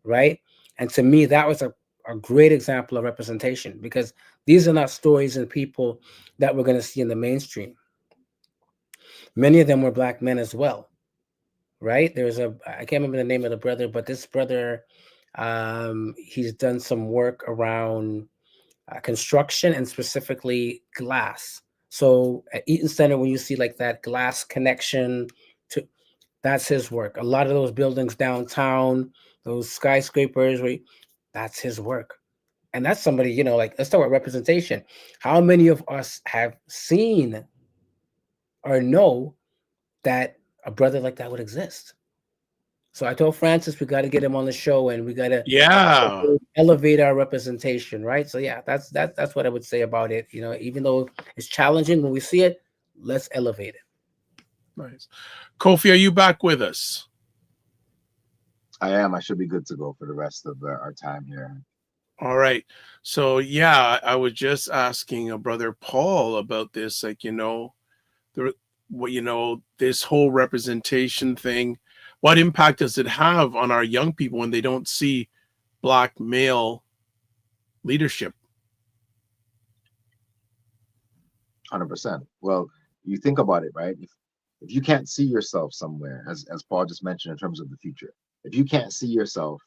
right? And to me, that was a great example of representation, because these are not stories and people that we're going to see in the mainstream. Many of them were Black men as well, right? There's I can't remember the name of the brother, but this brother He's done some work around construction and specifically glass. So at Eaton Center, when you see like that glass connection to, that's his work. A lot of those buildings downtown, those skyscrapers, that's his work. And that's somebody, you know, like, let's talk about representation. How many of us have seen or know that a brother like that would exist? So I told Francis we got to get him on the show, and we got to elevate our representation, right? So yeah, that's what I would say about it. You know, even though it's challenging when we see it, let's elevate it. Nice. Kofi, are you back with us? I am. I should be good to go for the rest of our time here. All right. So yeah, I was just asking Brother Paul about this, like, you know, this whole representation thing. What impact does it have on our young people when they don't see Black male leadership? 100%. Well, you think about it, right? If you can't see yourself somewhere, as Paul just mentioned in terms of the future, if you can't see yourself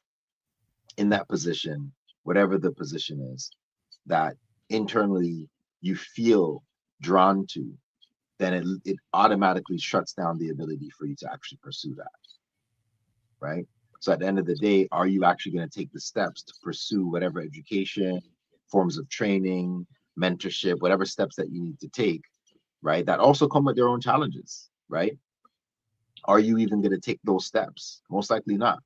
in that position, whatever the position is, that internally you feel drawn to, then it automatically shuts down the ability for you to actually pursue that, right? So at the end of the day, are you actually going to take the steps to pursue whatever education, forms of training, mentorship, whatever steps that you need to take, right? That also come with their own challenges, right? Are you even going to take those steps? Most likely not.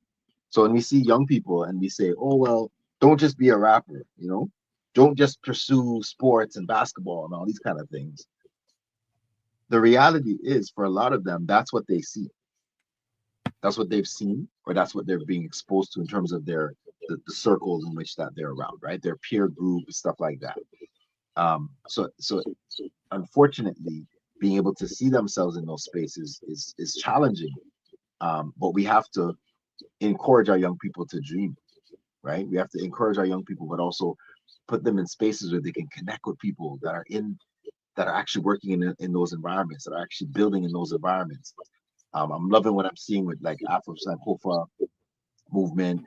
So when we see young people and we say, oh, well, don't just be a rapper, you know, don't just pursue sports and basketball and all these kind of things. The reality is, for a lot of them, that's what they see. That's what they've seen, or that's what they're being exposed to in terms of the circles in which that they're around, right? Their peer group, stuff like that. So unfortunately, being able to see themselves in those spaces is challenging. But we have to encourage our young people to dream, right? We have to encourage our young people, but also put them in spaces where they can connect with people that are actually working in those environments, that are actually building in those environments. I'm loving what I'm seeing with like Afro Sankofa movement,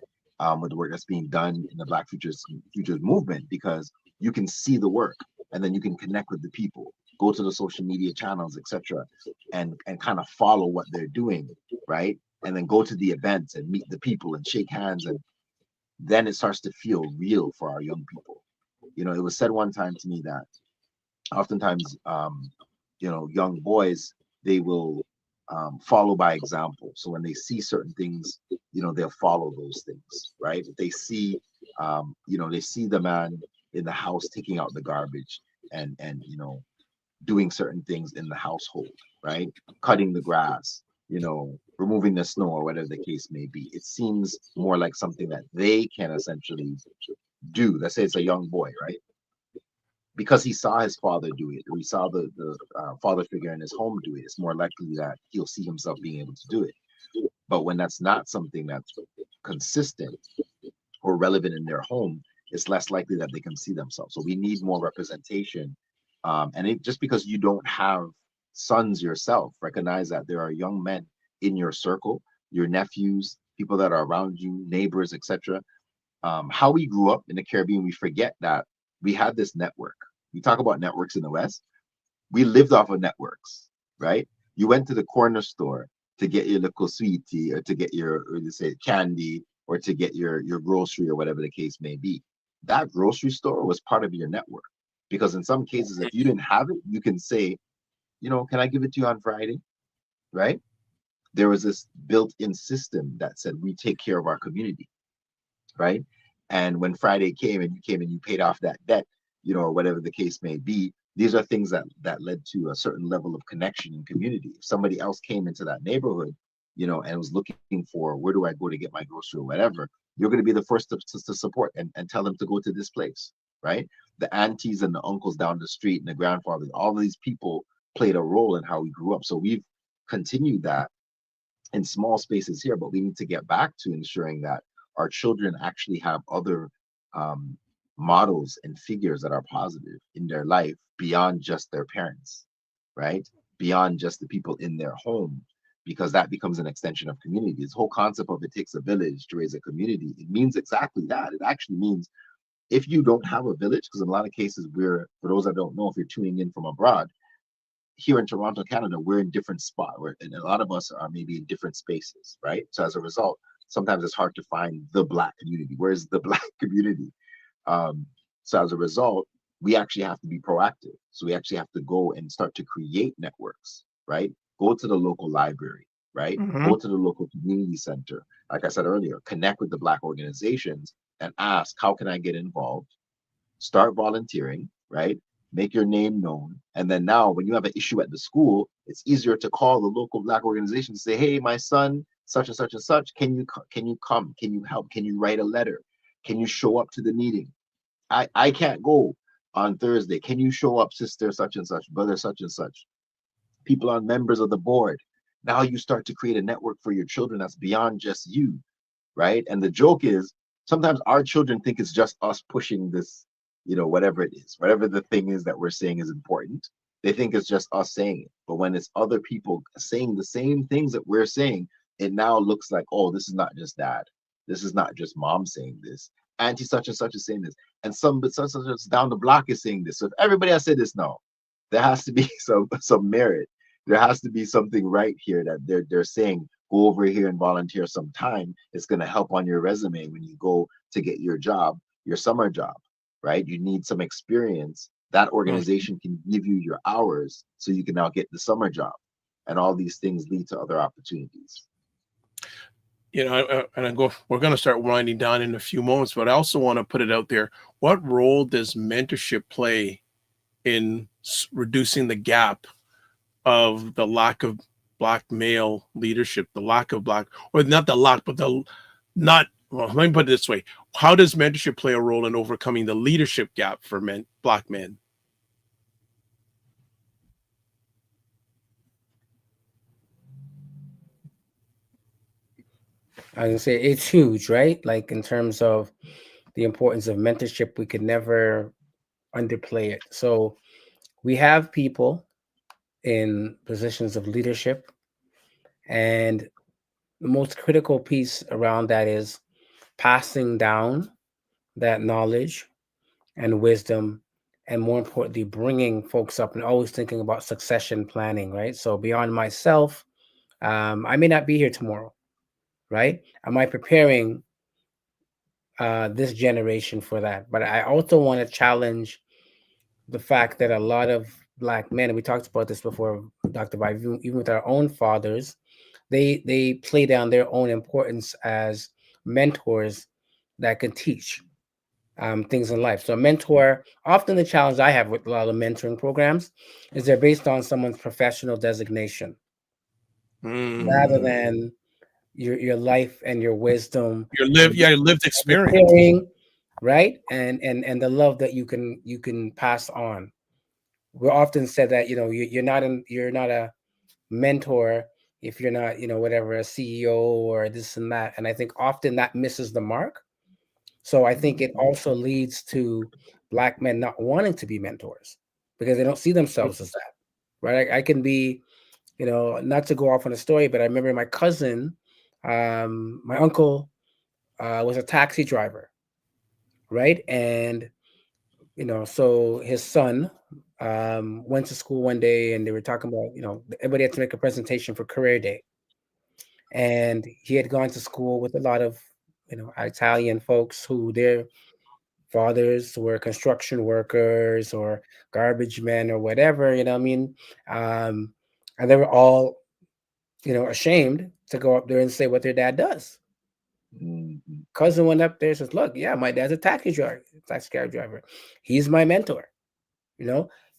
with the work that's being done in the Black Futures movement, because you can see the work and then you can connect with the people, go to the social media channels, etc., and kind of follow what they're doing, right? And then go to the events and meet the people and shake hands, and then it starts to feel real for our young people. You know, it was said one time to me that oftentimes, young boys, they will follow by example. So when they see certain things, they'll follow those things, right? If they see, they see the man in the house taking out the garbage and doing certain things in the household, right? Cutting the grass, removing the snow, or whatever the case may be. It seems more like something that they can essentially do. Let's say it's a young boy, right? Because he saw his father do it, or he saw the father figure in his home do it, it's more likely that he'll see himself being able to do it. But when that's not something that's consistent or relevant in their home, it's less likely that they can see themselves. So we need more representation. Just because you don't have sons yourself, recognize that there are young men in your circle, your nephews, people that are around you, neighbors, etc. How we grew up in the Caribbean, we forget that we had this network. We talk about networks in the West. We lived off of networks, right? You went to the corner store to get your little sweetie, or to get your, candy, or to get your grocery, or whatever the case may be. That grocery store was part of your network, because in some cases, if you didn't have it, you can say, can I give it to you on Friday, right? There was this built-in system that said we take care of our community, right? And when Friday came and you paid off that debt, or whatever the case may be, these are things that led to a certain level of connection and community. If somebody else came into that neighborhood, and was looking for, where do I go to get my grocery or whatever, you're going to be the first to support and tell them to go to this place, right? The aunties and the uncles down the street and the grandfathers, all of these people played a role in how we grew up. So we've continued that in small spaces here, but we need to get back to ensuring that our children actually have other models and figures that are positive in their life beyond just their parents, right? Beyond just the people in their home. because that becomes an extension of community. This whole concept of it takes a village to raise a community, it means exactly that. It actually means if you don't have a village, because in a lot of cases, for those that don't know, if you're tuning in from abroad, here in Toronto, Canada, we're in different spots, and a lot of us are maybe in different spaces, right? So as a result, sometimes it's hard to find the Black community. Where's the Black community? So as a result, we actually have to be proactive. So we actually have to go and start to create networks, right? Go to the local library, right? Go to the local community center. Like I said earlier, connect with the Black organizations and ask, how can I get involved? Start volunteering, right? Make your name known. And then now when you have an issue at the school, it's easier to call the local Black organization to say, hey, my son, such and such and such, can you come? Can you help? Can you write a letter? Can you show up to the meeting? I can't go on Thursday. Can you show up, sister such and such, brother such and such? People are members of the board. Now you start to create a network for your children that's beyond just you, right? And the joke is sometimes our children think it's just us pushing this, whatever it is, whatever the thing is that we're saying is important. They think it's just us saying it. But when it's other people saying the same things that we're saying, it now looks like, oh, this is not just dad. This is not just mom saying this. Auntie such and such is saying this. And some such and such down the block is saying this. So if everybody has said this now, there has to be some merit. There has to be something right here that they're saying, go over here and volunteer some time. It's going to help on your resume when you go to get your job, your summer job, right? You need some experience. That organization can give you your hours so you can now get the summer job. And all these things lead to other opportunities. We're going to start winding down in a few moments, but I also want to put it out there. What role does mentorship play in reducing the gap of the lack of Black male leadership, the lack of Black, or not the lack, but well, let me put it this way. How does mentorship play a role in overcoming the leadership gap for Black men? I can say it's huge, right? Like in terms of the importance of mentorship, we could never underplay it. So we have people in positions of leadership, and the most critical piece around that is passing down that knowledge and wisdom, and more importantly, bringing folks up and always thinking about succession planning, right? So beyond myself, I may not be here tomorrow, right? Am I preparing this generation for that? But I also want to challenge the fact that a lot of Black men, and we talked about this before, Dr. Vibe, even with our own fathers, they play down their own importance as mentors that can teach things in life. So a mentor, often the challenge I have with a lot of mentoring programs is they're based on someone's professional designation rather than your life and your wisdom, your lived experience, caring, right? And the love that you can pass on. We're often said that you're not a mentor if you're not whatever, a CEO or this and that. And I think often that misses the mark. So I think it also leads to Black men not wanting to be mentors because they don't see themselves as that, right? I can be, not to go off on a story, but I remember my cousin, my uncle was a taxi driver, right? And, so his son went to school one day and they were talking about, everybody had to make a presentation for career day. And he had gone to school with a lot of, Italian folks who their fathers were construction workers or garbage men or whatever, I mean? And they were all, ashamed to go up there and say what their dad does. Cousin went up there and says, look, yeah, my dad's a taxi cab driver. He's my mentor.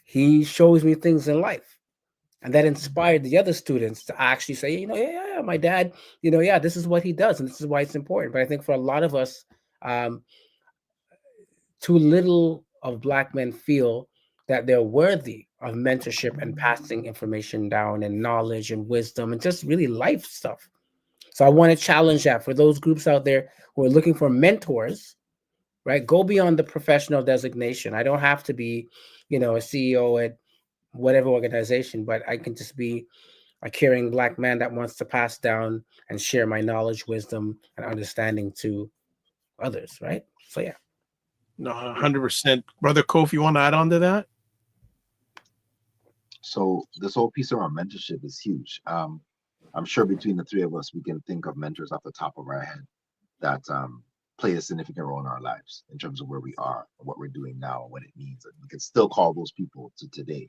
He shows me things in life. And that inspired the other students to actually say, yeah, my dad, yeah, this is what he does. And this is why it's important. But I think for a lot of us, too little of Black men feel that they're worthy of mentorship and passing information down and knowledge and wisdom and just really life stuff. So I want to challenge that for those groups out there who are looking for mentors, right? Go beyond the professional designation. I don't have to be, a CEO at whatever organization, but I can just be a caring Black man that wants to pass down and share my knowledge, wisdom, and understanding to others, right? So yeah. No, 100%. Brother Kofi, you want to add on to that? So this whole piece around mentorship is huge. I'm sure between the three of us, we can think of mentors off the top of our head that play a significant role in our lives in terms of where we are, what we're doing now, and what it means. And we can still call those people to today.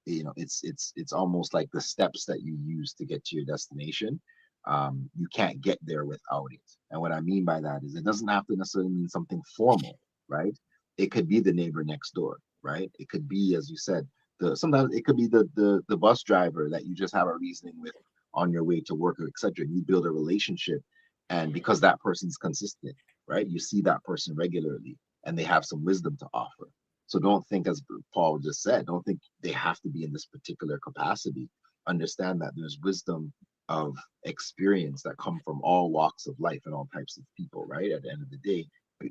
It's almost like the steps that you use to get to your destination. You can't get there without it. And what I mean by that is it doesn't have to necessarily mean something formal, right? It could be the neighbor next door, right? It could be, as you said, sometimes it could be the bus driver that you just have a reasoning with on your way to work, or etc. You build a relationship, and because that person's consistent, right? You see that person regularly, and they have some wisdom to offer. So don't think, as Paul just said, don't think they have to be in this particular capacity. Understand that there's wisdom of experience that come from all walks of life and all types of people, right? At the end of the day,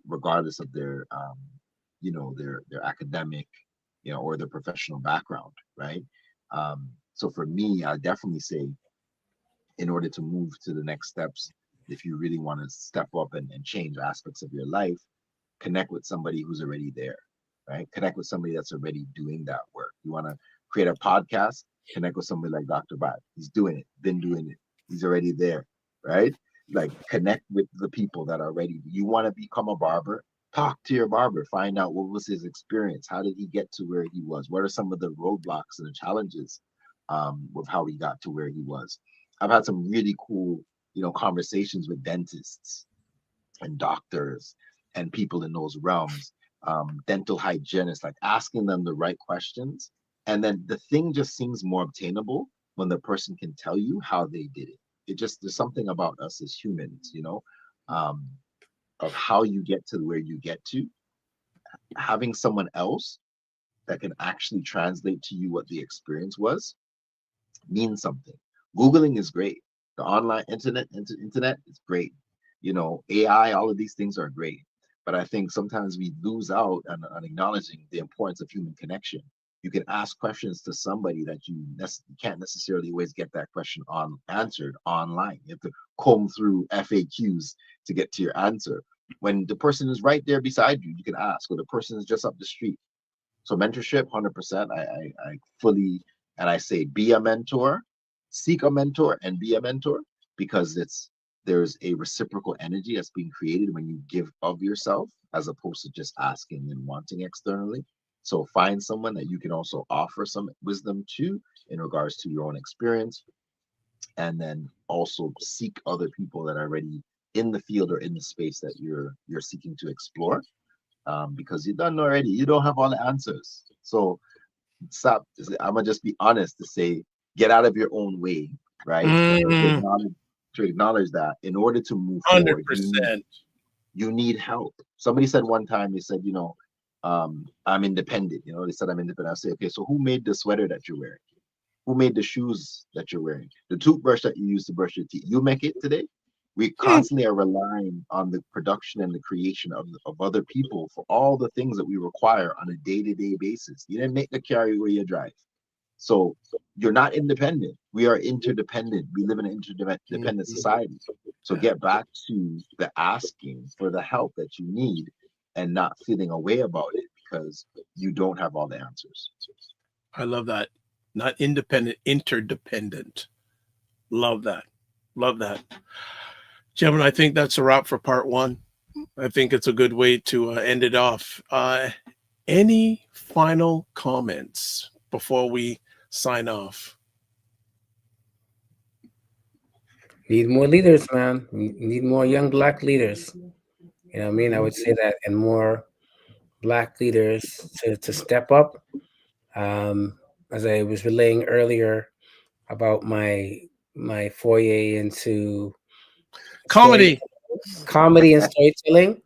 regardless of their their academic, or their professional background, right? So for me, I definitely say, in order to move to the next steps, if you really want to step up and change aspects of your life, connect with somebody who's already there, right? Connect with somebody that's already doing that work. You want to create a podcast, connect with somebody like Dr. Vibe. He's doing it, been doing it. He's already there, right? Like, connect with the people that are ready. You want to become a barber? Talk to your barber. Find out what was his experience. How did he get to where he was? What are some of the roadblocks and the challenges with how he got to where he was? I've had some really cool, conversations with dentists and doctors and people in those realms, dental hygienists, like asking them the right questions. And then the thing just seems more obtainable when the person can tell you how they did it. There's something about us as humans, of how you get to where you get to. Having someone else that can actually translate to you what the experience was means something. Googling is great. The online internet is great. AI, all of these things are great. But I think sometimes we lose out on acknowledging the importance of human connection. You can ask questions to somebody that you can't necessarily always get that question answered online. You have to comb through FAQs to get to your answer. When the person is right there beside you, you can ask, or the person is just up the street. So mentorship, 100%. I fully, and I say, be a mentor, seek a mentor, and be a mentor, because there's a reciprocal energy that's being created when you give of yourself, as opposed to just asking and wanting externally. So find someone that you can also offer some wisdom to in regards to your own experience, and then also seek other people that are already in the field or in the space that you're seeking to explore, because you don't know already, you don't have all the answers. So stop. I'm gonna just be honest to say, get out of your own way, right? To acknowledge that in order to move 100%. forward, you need help. Somebody said one time, they said, I'm independent. They said I'm independent. I say, okay, so who made the sweater that you're wearing? Who made the shoes that you're wearing? The toothbrush that you use to brush your teeth? You make it today? We constantly are relying on the production and the creation of other people for all the things that we require on a day-to-day basis. You didn't make the car where you drive. So you're not independent. We are interdependent. We live in an interdependent society. So get back to the asking for the help that you need, and not feeling a way about it because you don't have all the answers. I love that. Not independent, interdependent. Love that. Love that. Gentlemen, I think that's a wrap for part one. I think it's a good way to end it off. Any final comments before we sign off? Need more leaders, man. We need more young Black leaders. You know what I mean? I would say that, and more Black leaders to step up. As I was relaying earlier about my foray into Comedy and storytelling.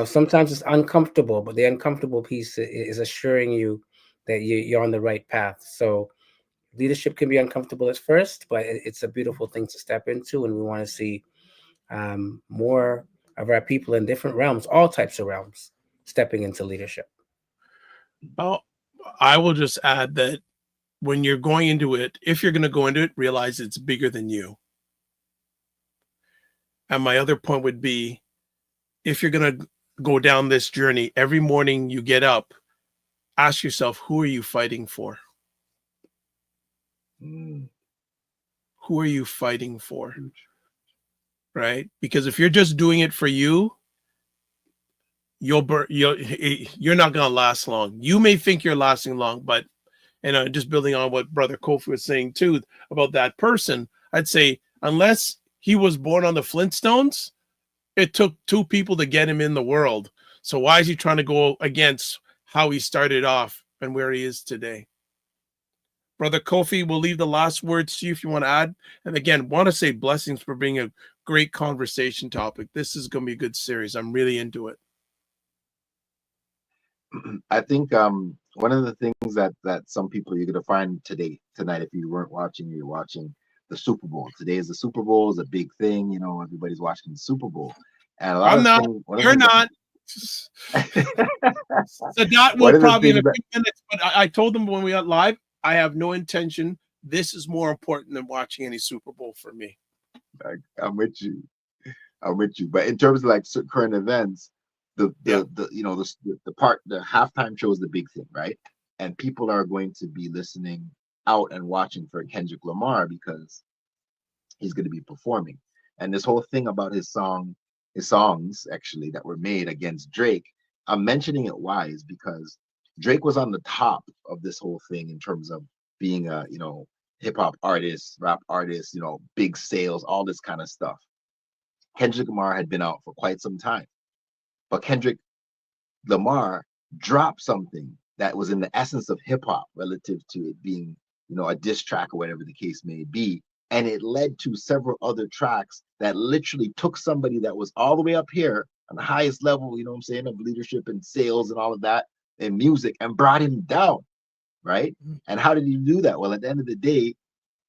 Sometimes it's uncomfortable, but the uncomfortable piece is assuring you that you're on the right path. So leadership can be uncomfortable at first, but it's a beautiful thing to step into, and we want to see more of our people in different realms, all types of realms, stepping into leadership. Well, I will just add that when you're going into it, if you're going to go into it, realize it's bigger than you. And my other point would be, if you're going to go down this journey, every morning you get up, ask yourself, who are you fighting for? Who are you fighting for? Right? Because if you're just doing it for you, you're not going to last long. You may think you're lasting long, but, and just building on what Brother Kofi was saying too about that person, I'd say unless he was born on the Flintstones, it took two people to get him in the world. So why is he trying to go against how he started off and where he is today? Brother Kofi, we'll leave the last words to you if you want to add. And again, want to say blessings for being a great conversation topic. This is going to be a good series. I'm really into it. I think one of the things that some people you're going to find tonight, if you weren't watching, you're watching the Super Bowl. Today is the Super Bowl, is a big thing. You know, everybody's watching the Super Bowl. And a lot I'm of not. things, You're not. Sadat will probably in a few minutes, but I told them when we got live, I have no intention. This is more important than watching any Super Bowl for me. I'm with you. But in terms of like current events, the halftime show is the big thing, right? And people are going to be listening out and watching for Kendrick Lamar because he's going to be performing. And this whole thing about his songs actually that were made against Drake, I'm mentioning it why is because Drake was on the top of this whole thing in terms of being a, hip hop artist, rap artist, big sales, all this kind of stuff. Kendrick Lamar had been out for quite some time, but Kendrick Lamar dropped something that was in the essence of hip hop relative to it being, a diss track or whatever the case may be. And it led to several other tracks that literally took somebody that was all the way up here on the highest level, of leadership and sales and all of that and music and brought him down, right? And how did he do that? Well, at the end of the day,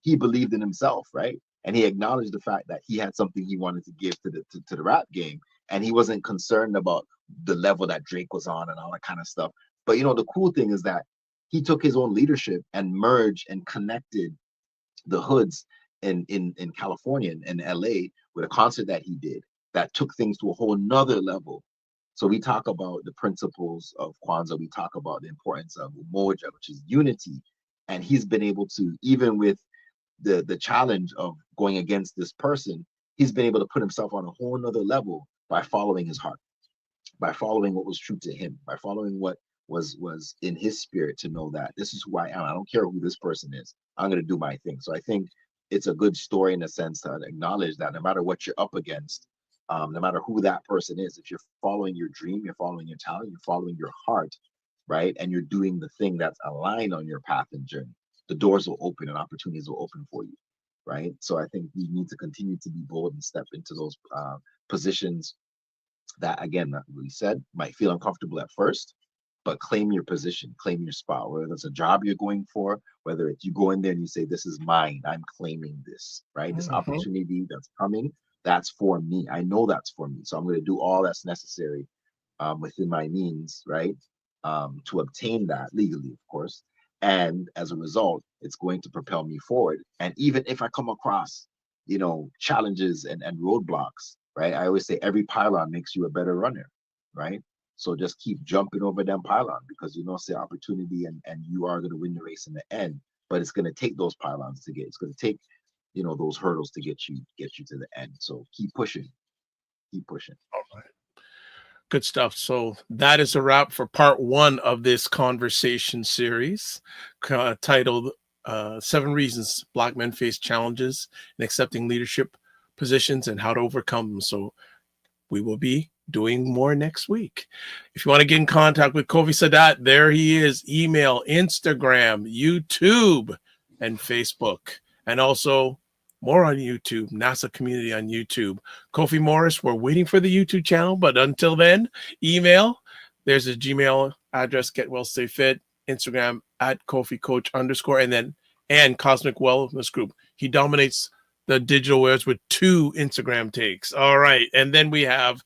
he believed in himself, right? And he acknowledged the fact that he had something he wanted to give to the rap game. And he wasn't concerned about the level that Drake was on and all that kind of stuff. But, the cool thing is that he took his own leadership and merged and connected the hoods in California and LA with a concert that he did that took things to a whole nother level. So we talk about the principles of Kwanzaa. We talk about the importance of Umoja, which is unity. And he's been able to, even with the challenge of going against this person, he's been able to put himself on a whole nother level by following his heart, by following what was true to him, by following what was in his spirit to know that this is who I am. I don't care who this person is. I'm going to do my thing. So I think it's a good story in a sense to acknowledge that no matter what you're up against, no matter who that person is, if you're following your dream, you're following your talent, you're following your heart, right? And you're doing the thing that's aligned on your path and journey, the doors will open and opportunities will open for you, right? So I think we need to continue to be bold and step into those positions that, again, like we said, might feel uncomfortable at first, but claim your position, claim your spot, whether it's a job you're going for, whether it's you go in there and you say, this is mine, I'm claiming this, right? This opportunity that's coming, that's for me. I know that's for me. So I'm going to do all that's necessary within my means, right? To obtain that legally, of course. And as a result, it's going to propel me forward. And even if I come across, challenges and roadblocks, right? I always say every pylon makes you a better runner, right? So just keep jumping over them pylon because say opportunity and you are going to win the race in the end. But it's going to take those pylons to get. It's going to take those hurdles to get you to the end. So keep pushing. All right. Good stuff. So that is a wrap for part 1 of this conversation series titled 7 Reasons Black Men Face Challenges in Accepting Leadership Positions and How to Overcome Them. So we will be doing more next week. If you want to get in contact with Kofi Sadat, there he is. Email, Instagram, YouTube, and Facebook. And also more on YouTube, NASA Community on YouTube. Kofi Morris, we're waiting for the YouTube channel, but until then, email. There's a Gmail address, Get Well Stay Fit, Instagram at Kofi Coach _ and Cosmic Wellness Group. He dominates the digital worlds with 2 Instagram takes. All right. And then we have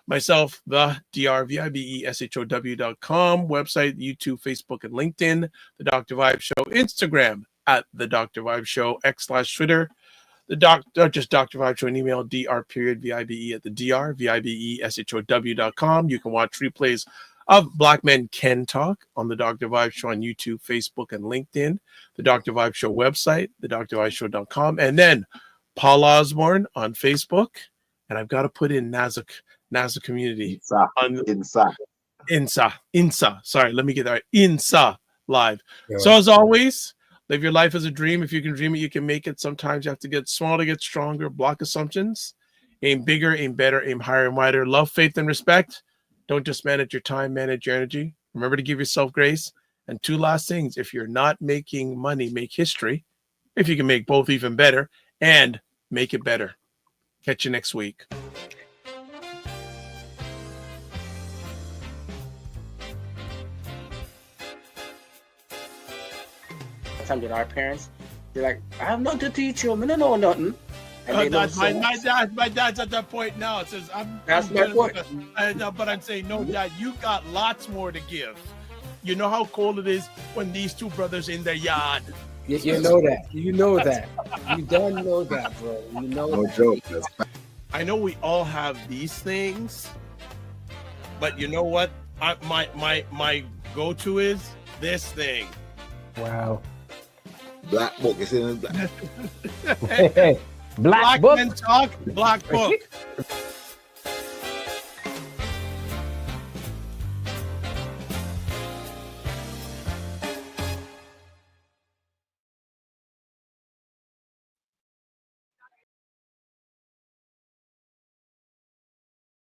Myself, the drvibeshow.com, website, YouTube, Facebook, and LinkedIn. The Dr. Vibe Show, Instagram at the Dr. Vibe Show, X/Twitter. Just Dr. Vibe Show, and email dr.vibe at the drvibeshow.com. You can watch replays of Black Men Can Talk on the Dr. Vibe Show on YouTube, Facebook, and LinkedIn. The Dr. Vibe Show website, thedrvibeshow.com. And then Paul Osbourne on Facebook. And I've got to put in NASA community. INSA. Sorry, let me get that right. INSA live. Yeah. So as always, live your life as a dream. If you can dream it, you can make it. Sometimes you have to get small to get stronger. Block assumptions. Aim bigger, aim better, aim higher and wider. Love, faith, and respect. Don't just manage your time, manage your energy. Remember to give yourself grace. And 2 last things. If you're not making money, make history. If you can make both, even better. And make it better. Catch you next week. Time that our parents, they're like, I have nothing to teach you. I don't know nothing. My dad's at that point now. It says, that's my point. But I'm saying, no, Dad, you got lots more to give. You know how cold it is when these 2 brothers in their yard. You know that. You know that. You don't know that, bro. You know no that. Joke. I know we all have these things, but you know what? My go-to is this thing. Wow. Black book is in the Black book. Men Talk, Black Book.